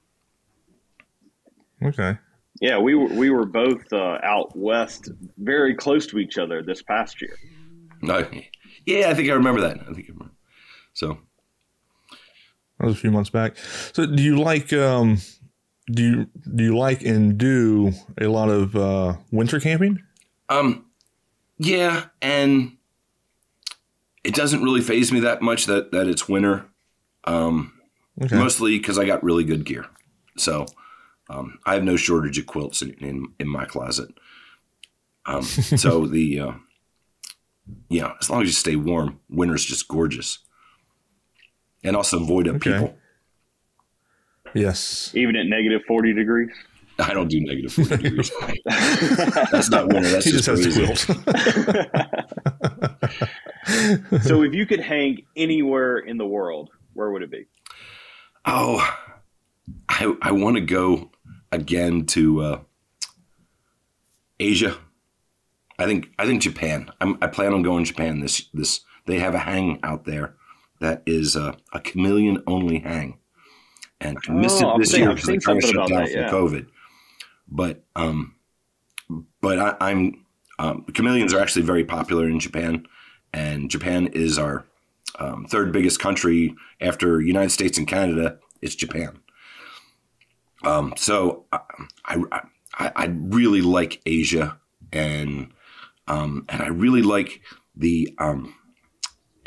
B: Okay.
D: Yeah, we were both out west, very close to each other this past year.
C: Yeah, I think I remember that. So
B: that was a few months back. So do you like do you like and do a lot of winter camping?
C: Yeah, and it doesn't really faze me that much that it's winter. Okay. Mostly because I got really good gear. So I have no shortage of quilts in my closet. So as long as you stay warm, winter's just gorgeous. And also avoid people.
B: Yes.
D: Even at negative 40 degrees?
C: I don't do negative 40 degrees. That's not winter. That's just has a
D: quilt. So if you could hang anywhere in the world, where would it be?
C: Oh, I want to go again to Asia. I think Japan. I plan on going to Japan. This they have a hang out there that is a chameleon only hang, and I missed it this year because they kind of shut down for COVID. But chameleons are actually very popular in Japan, and Japan is our third biggest country after United States and Canada. It's Japan. So I really like Asia, and I really like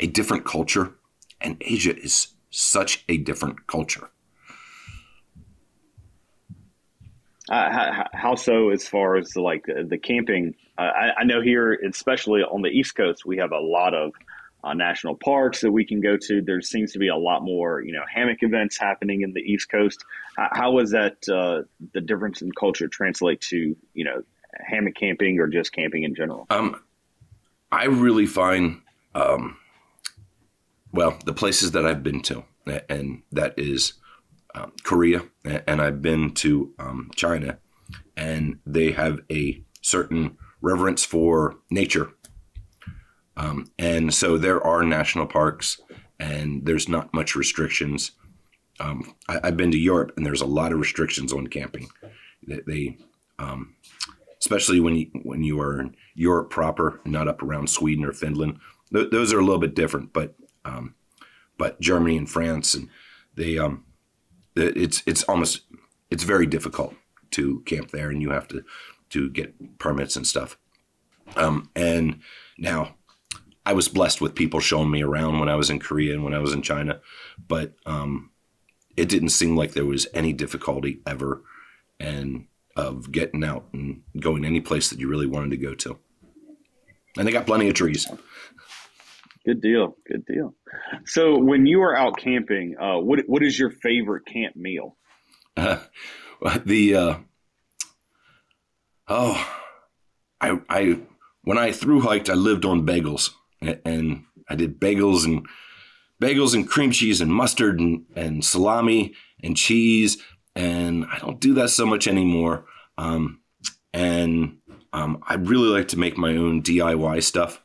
C: a different culture, and Asia is such a different culture.
D: How so, as far as like the camping? I know here, especially on the East Coast, we have a lot of national parks that we can go to. There seems to be a lot more, hammock events happening in the East Coast. How was that the difference in culture translate to, hammock camping or just camping in general?
C: I really find, the places that I've been to, and that is Korea, and I've been to China, and they have a certain reverence for nature. And so there are national parks, and there's not much restrictions. I've been to Europe, and there's a lot of restrictions on camping. They especially when you are in Europe proper, not up around Sweden or Finland. Those are a little bit different, but Germany and France, and they it's very difficult to camp there, and you have to get permits and stuff. And now I was blessed with people showing me around when I was in Korea and when I was in China, but it didn't seem like there was any difficulty ever and of getting out and going any place that you really wanted to go to. And they got plenty of trees.
D: Good deal. Good deal. So when you are out camping, what is your favorite camp meal?
C: When I thru hiked, I lived on bagels, and I did bagels and cream cheese and mustard and salami and cheese. And I don't do that so much anymore. I really like to make my own DIY stuff.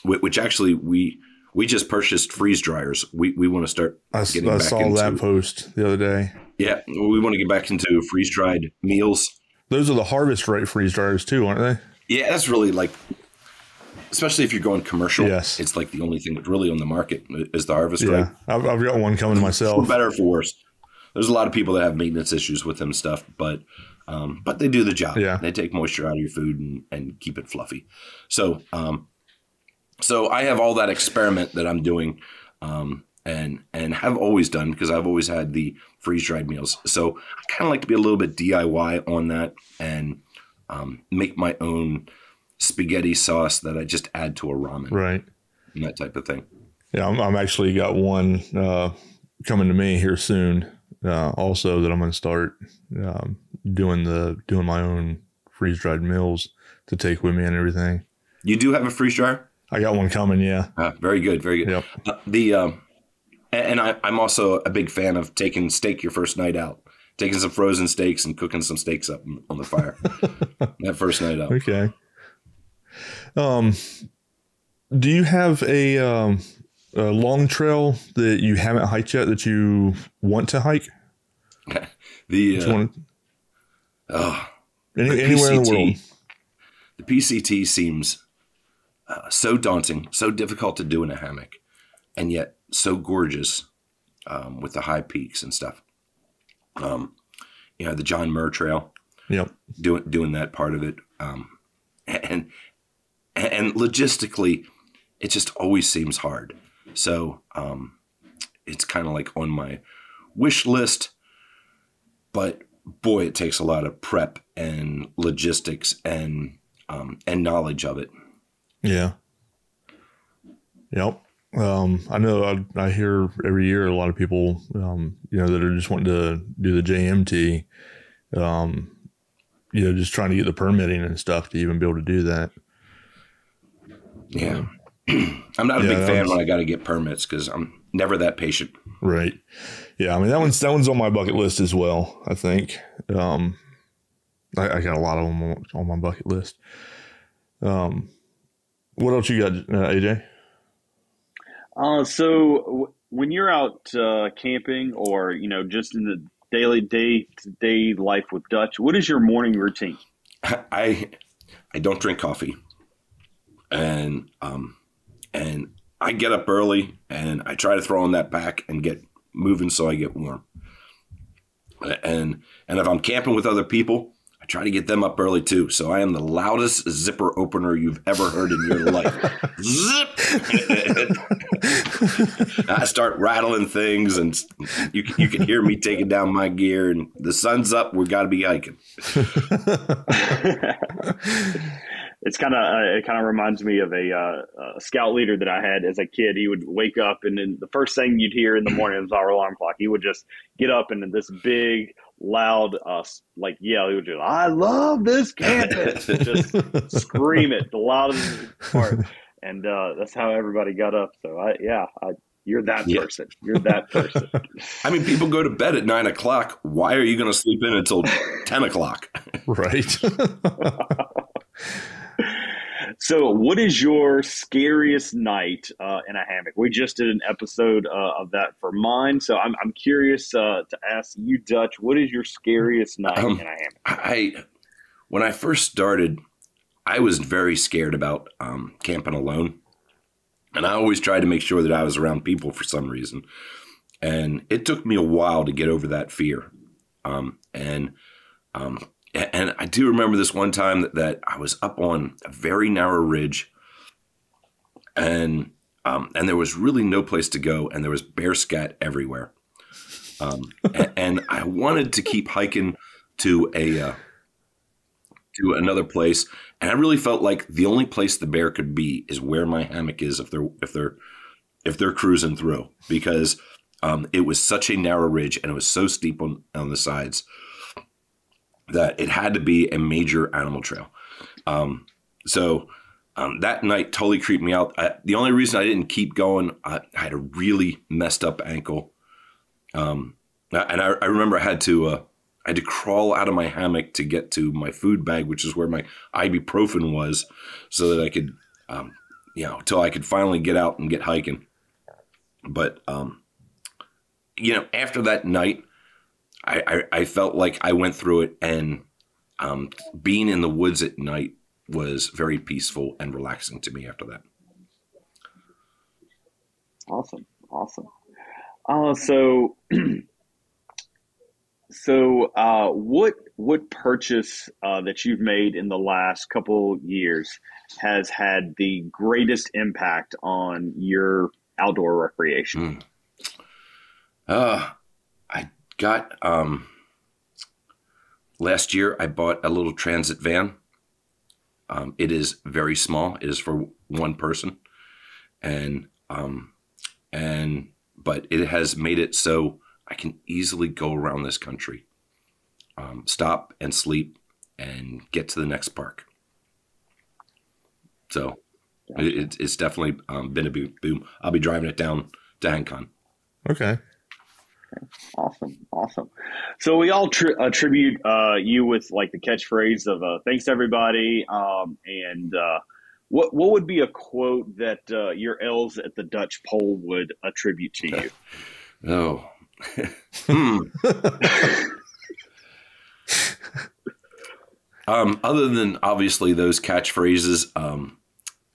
C: Which actually we just purchased freeze dryers. We want to start getting back into. I saw
B: that post the other day.
C: Yeah, we want to get back into freeze dried meals.
B: Those are the harvest rate freeze dryers too, aren't they?
C: Yeah, that's really like, especially if you're going commercial.
B: Yes,
C: it's like the only thing that's really on the market is the harvest rate.
B: I've got one coming myself.
C: For better or for worse. There's a lot of people that have maintenance issues with them stuff, but they do the job.
B: Yeah,
C: they take moisture out of your food and keep it fluffy. So I have all that experiment that I'm doing, and have always done, because I've always had the freeze-dried meals. So I kind of like to be a little bit DIY on that and make my own spaghetti sauce that I just add to a ramen.
B: Right.
C: And that type of thing.
B: Yeah, I'm actually got one coming to me here soon. Also, that I'm going to start doing my own freeze-dried meals to take with me and everything.
C: You do have a freeze dryer?
B: I got one coming, yeah.
C: Very good, very good.
B: Yep.
C: I'm also a big fan of taking steak your first night out, taking some frozen steaks and cooking some steaks up on the fire that first night out.
B: Okay. Do you have a long trail that you haven't hiked yet that you want to hike?
C: Anywhere
B: in the world.
C: The PCT seems so daunting, so difficult to do in a hammock, and yet so gorgeous with the high peaks and stuff. The John Muir Trail.
B: Yep.
C: Doing that part of it, and logistically, it just always seems hard. So it's kind of like on my wish list, but boy, it takes a lot of prep and logistics and knowledge of it.
B: Yeah. Yep. I know I hear every year a lot of people, that are just wanting to do the JMT, just trying to get the permitting and stuff to even be able to do that.
C: Yeah. I'm not a big fan when I got to get permits, because I'm never that patient.
B: Right. Yeah. I mean, that one's on my bucket list as well, I think. I got a lot of them on my bucket list. What else you got, AJ?
D: So when you're out camping or, just in the daily day-to-day life with Dutch, what is your morning routine?
C: I don't drink coffee, and I get up early and I try to throw on that pack and get moving so I get warm. And if I'm camping with other people, I try to get them up early too. So I am the loudest zipper opener you've ever heard in your life. Zip! I start rattling things, and you can hear me taking down my gear. And the sun's up. We got to be hiking.
D: It kind of reminds me of a scout leader that I had as a kid. He would wake up, and then the first thing you'd hear in the morning was our alarm clock. He would just get up and this big, loud, yell. He would just, "I love this campus!" Just scream it the loudest part, and that's how everybody got up. So you're that person. You're that person.
C: I mean, people go to bed at 9 o'clock. Why are you going to sleep in until 10 o'clock?
B: Right.
D: So what is your scariest night in a hammock? We just did an episode of that for mine. So I'm curious to ask you, Dutch, what is your scariest night in a hammock?
C: When I first started, I was very scared about camping alone. And I always tried to make sure that I was around people for some reason. And it took me a while to get over that fear. And I do remember this one time that I was up on a very narrow ridge, and there was really no place to go, and there was bear scat everywhere. And I wanted to keep hiking to another place, and I really felt like the only place the bear could be is where my hammock is if they're cruising through, because it was such a narrow ridge and it was so steep on the sides that it had to be a major animal trail. So that night totally creeped me out. The only reason I didn't keep going, I had a really messed up ankle. And I remember I had to crawl out of my hammock to get to my food bag, which is where my ibuprofen was, so that I could, till I could finally get out and get hiking. But, after that night, I felt like I went through it, and being in the woods at night was very peaceful and relaxing to me after that.
D: Awesome. What purchase that you've made in the last couple years has had the greatest impact on your outdoor recreation?
C: I got last year I bought a little transit van. It is very small. It is for one person, but it has made it so I can easily go around this country, stop and sleep, and get to the next park. So it's definitely been a big boom. I'll be driving it down to HangCon.
B: Okay.
D: Awesome. So we all attribute you with like the catchphrase of "thanks everybody." And what would be a quote that your elves at the Dutch poll would attribute to you?
C: Other than obviously those catchphrases,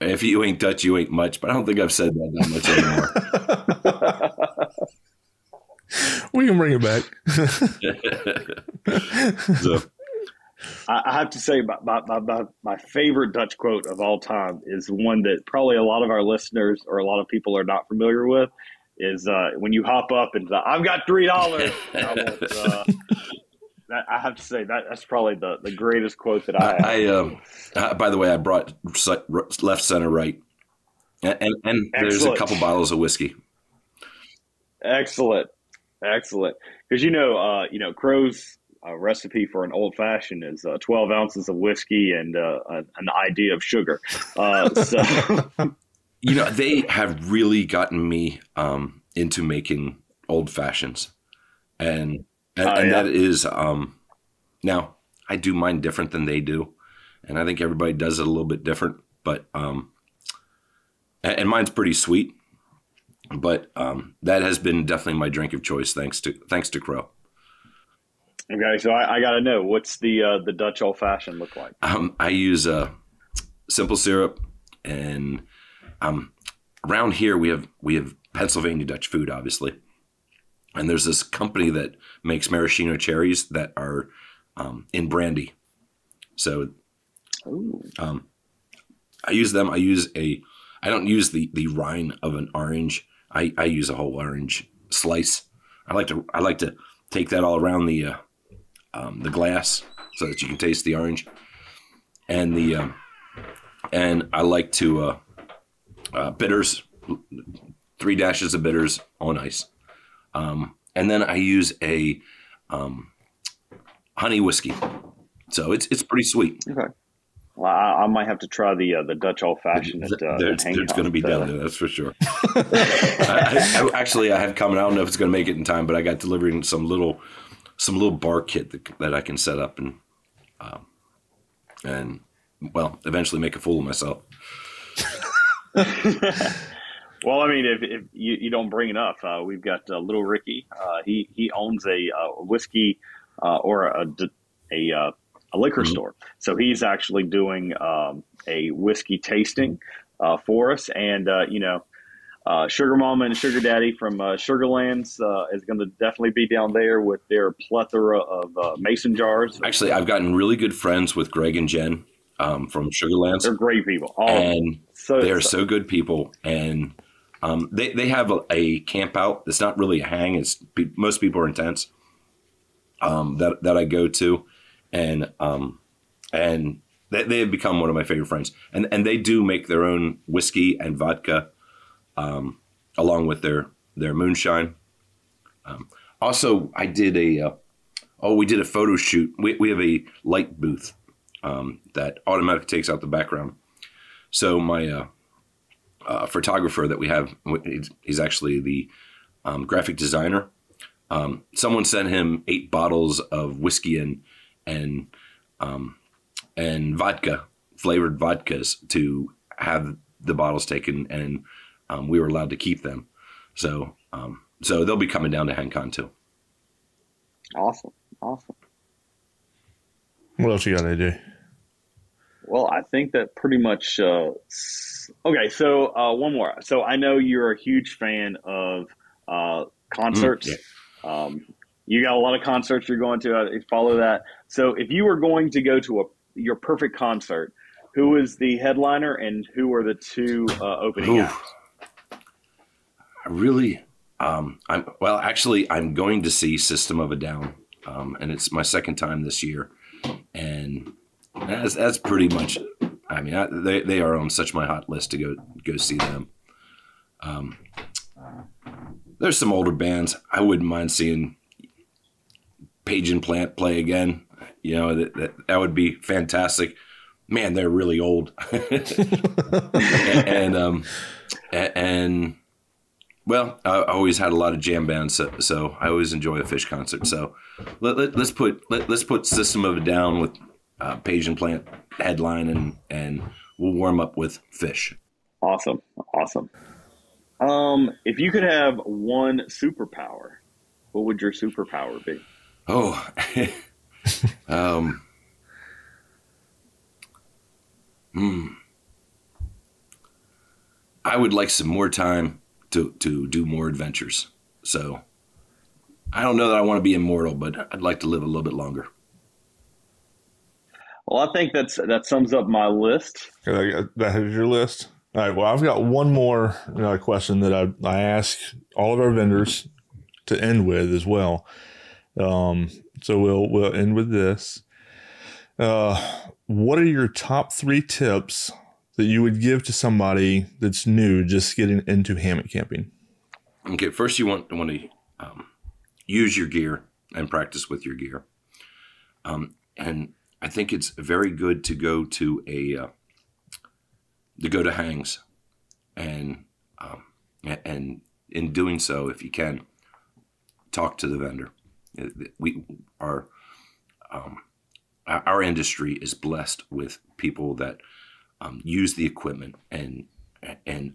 C: if you ain't Dutch, you ain't much. But I don't think I've said that much anymore.
B: We can bring it back.
C: So,
D: I have to say, my favorite Dutch quote of all time is one that probably a lot of our listeners or a lot of people are not familiar with. Is when you hop up and "I've got $3." I have to say that's probably the greatest quote that I have.
C: By the way, I brought left, center, right, and there's a couple bottles of whiskey.
D: Excellent. Because Crow's recipe for an old fashioned is 12 ounces of whiskey and an idea of sugar. So
C: they have really gotten me into making old fashions, and that is now I do mine different than they do, and I think everybody does it a little bit different. But and mine's pretty sweet, but that has been definitely my drink of choice thanks to Crow.
D: Okay, so I got to know, what's the Dutch old fashioned look like?
C: I use simple syrup, and around here we have Pennsylvania Dutch food, obviously, and there's this company that makes maraschino cherries that are in brandy. So I use them. I don't use the rind of an orange. I use a whole orange slice. I like to take that all around the glass so that you can taste the orange, and and I like to bitters, 3 dashes of bitters on ice, and then I use a honey whiskey, so it's pretty sweet.
D: Okay. Well, I might have to try the Dutch old fashioned.
C: It's going to be down there, that's for sure. I have coming. I don't know if it's going to make it in time, but I got delivering some little bar kit that I can set up and well, eventually make a fool of myself.
D: Well, I mean, if you don't bring enough, we've got little Ricky. He owns a whiskey or a liquor store, so he's actually doing a whiskey tasting for us, and Sugar Mama and Sugar Daddy from Sugarlands is going to definitely be down there with their plethora of mason jars.
C: Actually, I've gotten really good friends with Greg and Jen from Sugarlands.
D: They're great people.
C: And they're so good people. And they have a camp out. It's not really a hang. Most people are in tents that I go to. And they have become one of my favorite friends. And they do make their own whiskey and vodka, along with their moonshine. Also, I did we did a photo shoot. We have a light booth that automatically takes out the background. So my photographer that we have, he's actually the graphic designer. Someone sent him 8 bottles of whiskey and vodka, flavored vodkas, to have the bottles taken, and we were allowed to keep them. So they'll be coming down to HangCon too.
D: Awesome.
B: What else you got to do?
D: Well, I think that pretty much. Okay, so one more. So I know you're a huge fan of concerts.
C: Yeah.
D: You got a lot of concerts you're going to. I follow that. So if you were going to go to your perfect concert, who is the headliner and who are the 2 opening acts?
C: I really, I'm going to see System of a Down, and it's my second time this year, and that's pretty much. I mean, they are on such my hot list to go see them. There's some older bands I wouldn't mind seeing. Page and Plant play again. That would be fantastic. Man, they're really old. and well, I always had a lot of jam bands, so I always enjoy a Fish concert. So let's put System of a Down with Page and Plant headline, and we'll warm up with Fish.
D: Awesome. If you could have one superpower, what would your superpower be?
C: Oh, I would like some more time to do more adventures. So I don't know that I want to be immortal, but I'd like to live a little bit longer.
D: Well, I think that sums up my list.
B: That is your list. All right. Well, I've got one more question that I ask all of our vendors to end with as well. So we'll end with this. What are your top 3 tips that you would give to somebody that's new, just getting into hammock camping?
C: Okay, first you want to use your gear and practice with your gear. And I think it's very good to go to in doing so, if you can, talk to the vendor. Our industry is blessed with people that use the equipment, and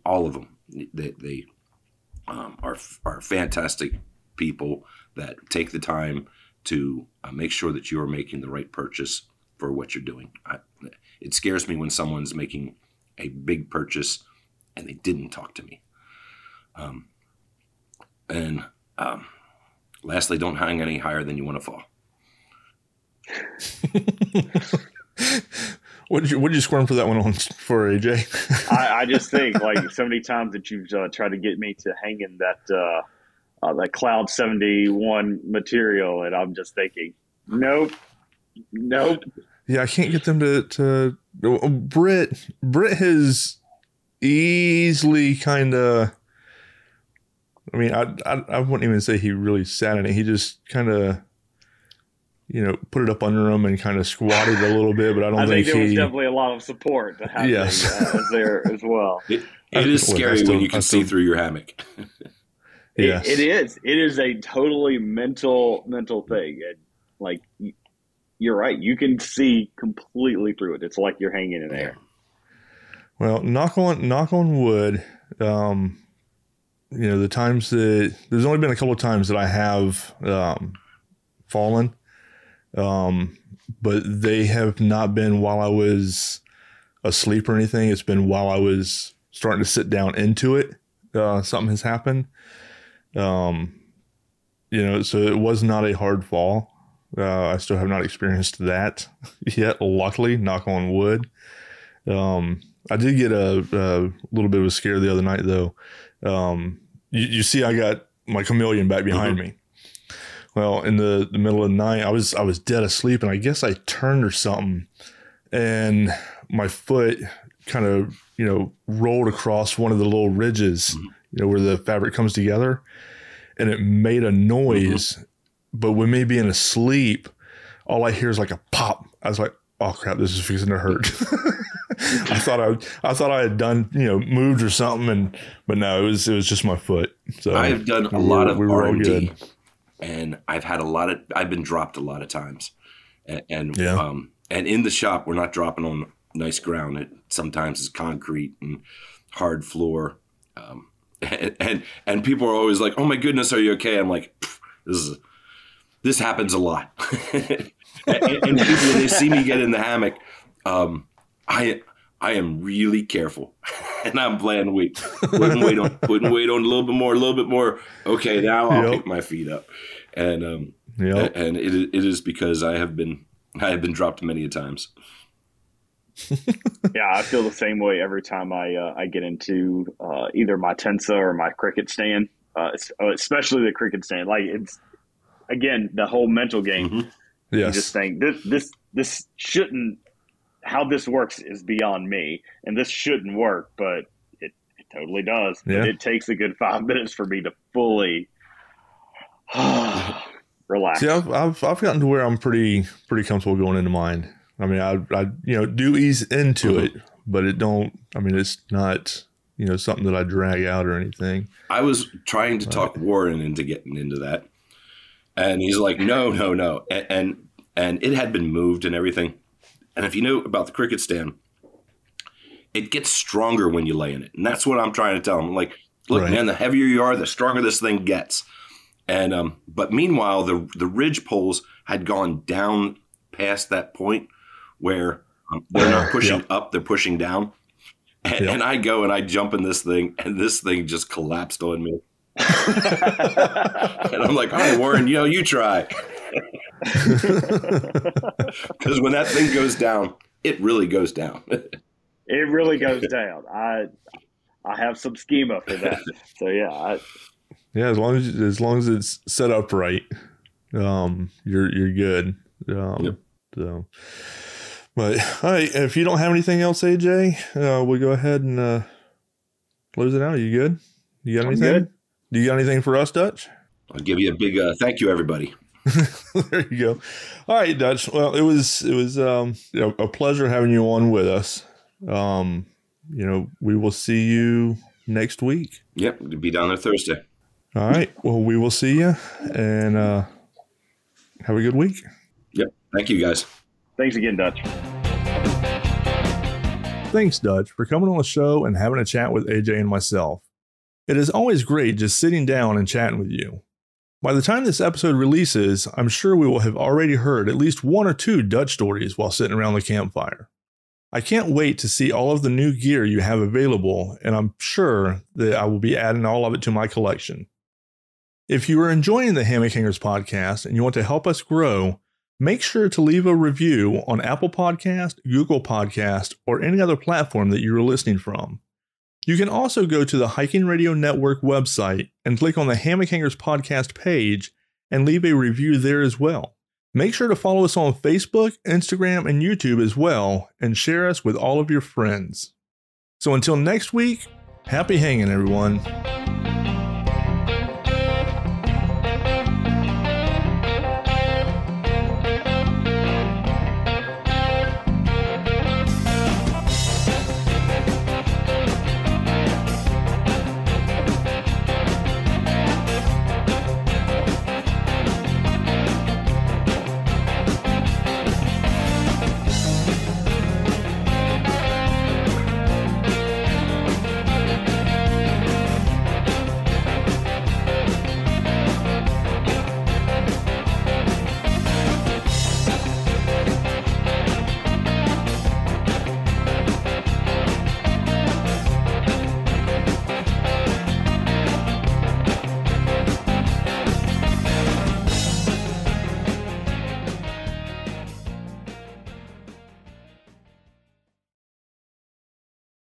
C: all of them, they are fantastic people that take the time to make sure that you are making the right purchase for what you're doing. It scares me when someone's making a big purchase and they didn't talk to me. Lastly, don't hang any higher than you want to fall.
B: What did you squirm for that one on for, AJ?
D: I just think, like, so many times that you've tried to get me to hang in that Cloud 71 material, and I'm just thinking, nope.
B: Yeah, I can't get them to Britt has easily kind of, I mean, I wouldn't even say he really sat in it. He just kind of, put it up under him and kind of squatted a little bit, but I think
D: there was definitely a lot of support happening there as well.
C: It is scary when you can see through your hammock.
D: Yes. It is. It is a totally mental thing. And, like, you're right. You can see completely through it. It's like you're hanging in air.
B: Well, knock on wood. The times that there's only been a couple of times that I have fallen, but they have not been while I was asleep or anything. It's been while I was starting to sit down into it. Something has happened. So it was not a hard fall. I still have not experienced that yet. Luckily, knock on wood. I did get a little bit of a scare the other night, though. You see, I got my chameleon back behind me. Well, in the middle of the night, I was dead asleep, and I guess I turned or something, and my foot kind of rolled across one of the little ridges, where the fabric comes together, and it made a noise. But with me being asleep, all I hear is like a pop. I was like, "Oh crap, this is fixing to hurt." I thought I had done, moved or something, but no, it was just my foot. So
C: I've done a lot of R&D, and I've been dropped a lot of times, and in the shop we're not dropping on nice ground. It sometimes is concrete and hard floor, and people are always like, "Oh my goodness, are you okay?" I'm like, this happens a lot. and people, when they see me get in the hammock, I am really careful, and I'm playing wait on a little bit more. Okay, now I'll pick my feet up, and and it is because I have been dropped many a times.
D: Yeah, I feel the same way every time I get into either my Tensa or my cricket stand, especially the cricket stand. Like, it's, again, the whole mental game. Yes. You just think this shouldn't. How this works is beyond me, and this shouldn't work, but it totally does. Yeah. But it takes a good 5 minutes for me to fully relax.
B: See, I've gotten to where I'm pretty comfortable going into mine. I mean, I do ease into it, but it don't. I mean, it's not something that I drag out or anything.
C: I was trying to talk Warren into getting into that, and he's like, no, and it had been moved and everything. And if you know about the cricket stand, it gets stronger when you lay in it. And that's what I'm trying to tell him. Like, look, man, the heavier you are, the stronger this thing gets. And but meanwhile, the ridge poles had gone down past that point where they're not pushing up, they're pushing down. And I go and I jump in this thing, and this thing just collapsed on me. And I'm like, all right, Warren, you try. Because when that thing goes down, it really goes down.
D: It really goes down. I have some schema for that. So
B: as long as it's set up right, you're good. So, but all right, if you don't have anything else, AJ, we'll go ahead and close it out. Are you good? You got anything?
D: Good.
B: Do you got anything for us, Dutch?
C: I'll give you a big thank you, everybody.
B: There you go. All right, Dutch. Well, it was a pleasure having you on with us. We will see you next week.
C: Yep, be down there Thursday.
B: All right. Well, we will see you, and have a good week.
C: Yep. Thank you, guys.
D: Thanks again, Dutch.
B: Thanks, Dutch, for coming on the show and having a chat with AJ and myself. It is always great just sitting down and chatting with you. By the time this episode releases, I'm sure we will have already heard at least one or two Dutch stories while sitting around the campfire. I can't wait to see all of the new gear you have available, and I'm sure that I will be adding all of it to my collection. If you are enjoying the Hammock Hangers podcast and you want to help us grow, make sure to leave a review on Apple Podcast, Google Podcast, or any other platform that you are listening from. You can also go to the Hiking Radio Network website and click on the Hammock Hangers podcast page and leave a review there as well. Make sure to follow us on Facebook, Instagram, and YouTube as well, and share us with all of your friends. So until next week, happy hanging, everyone.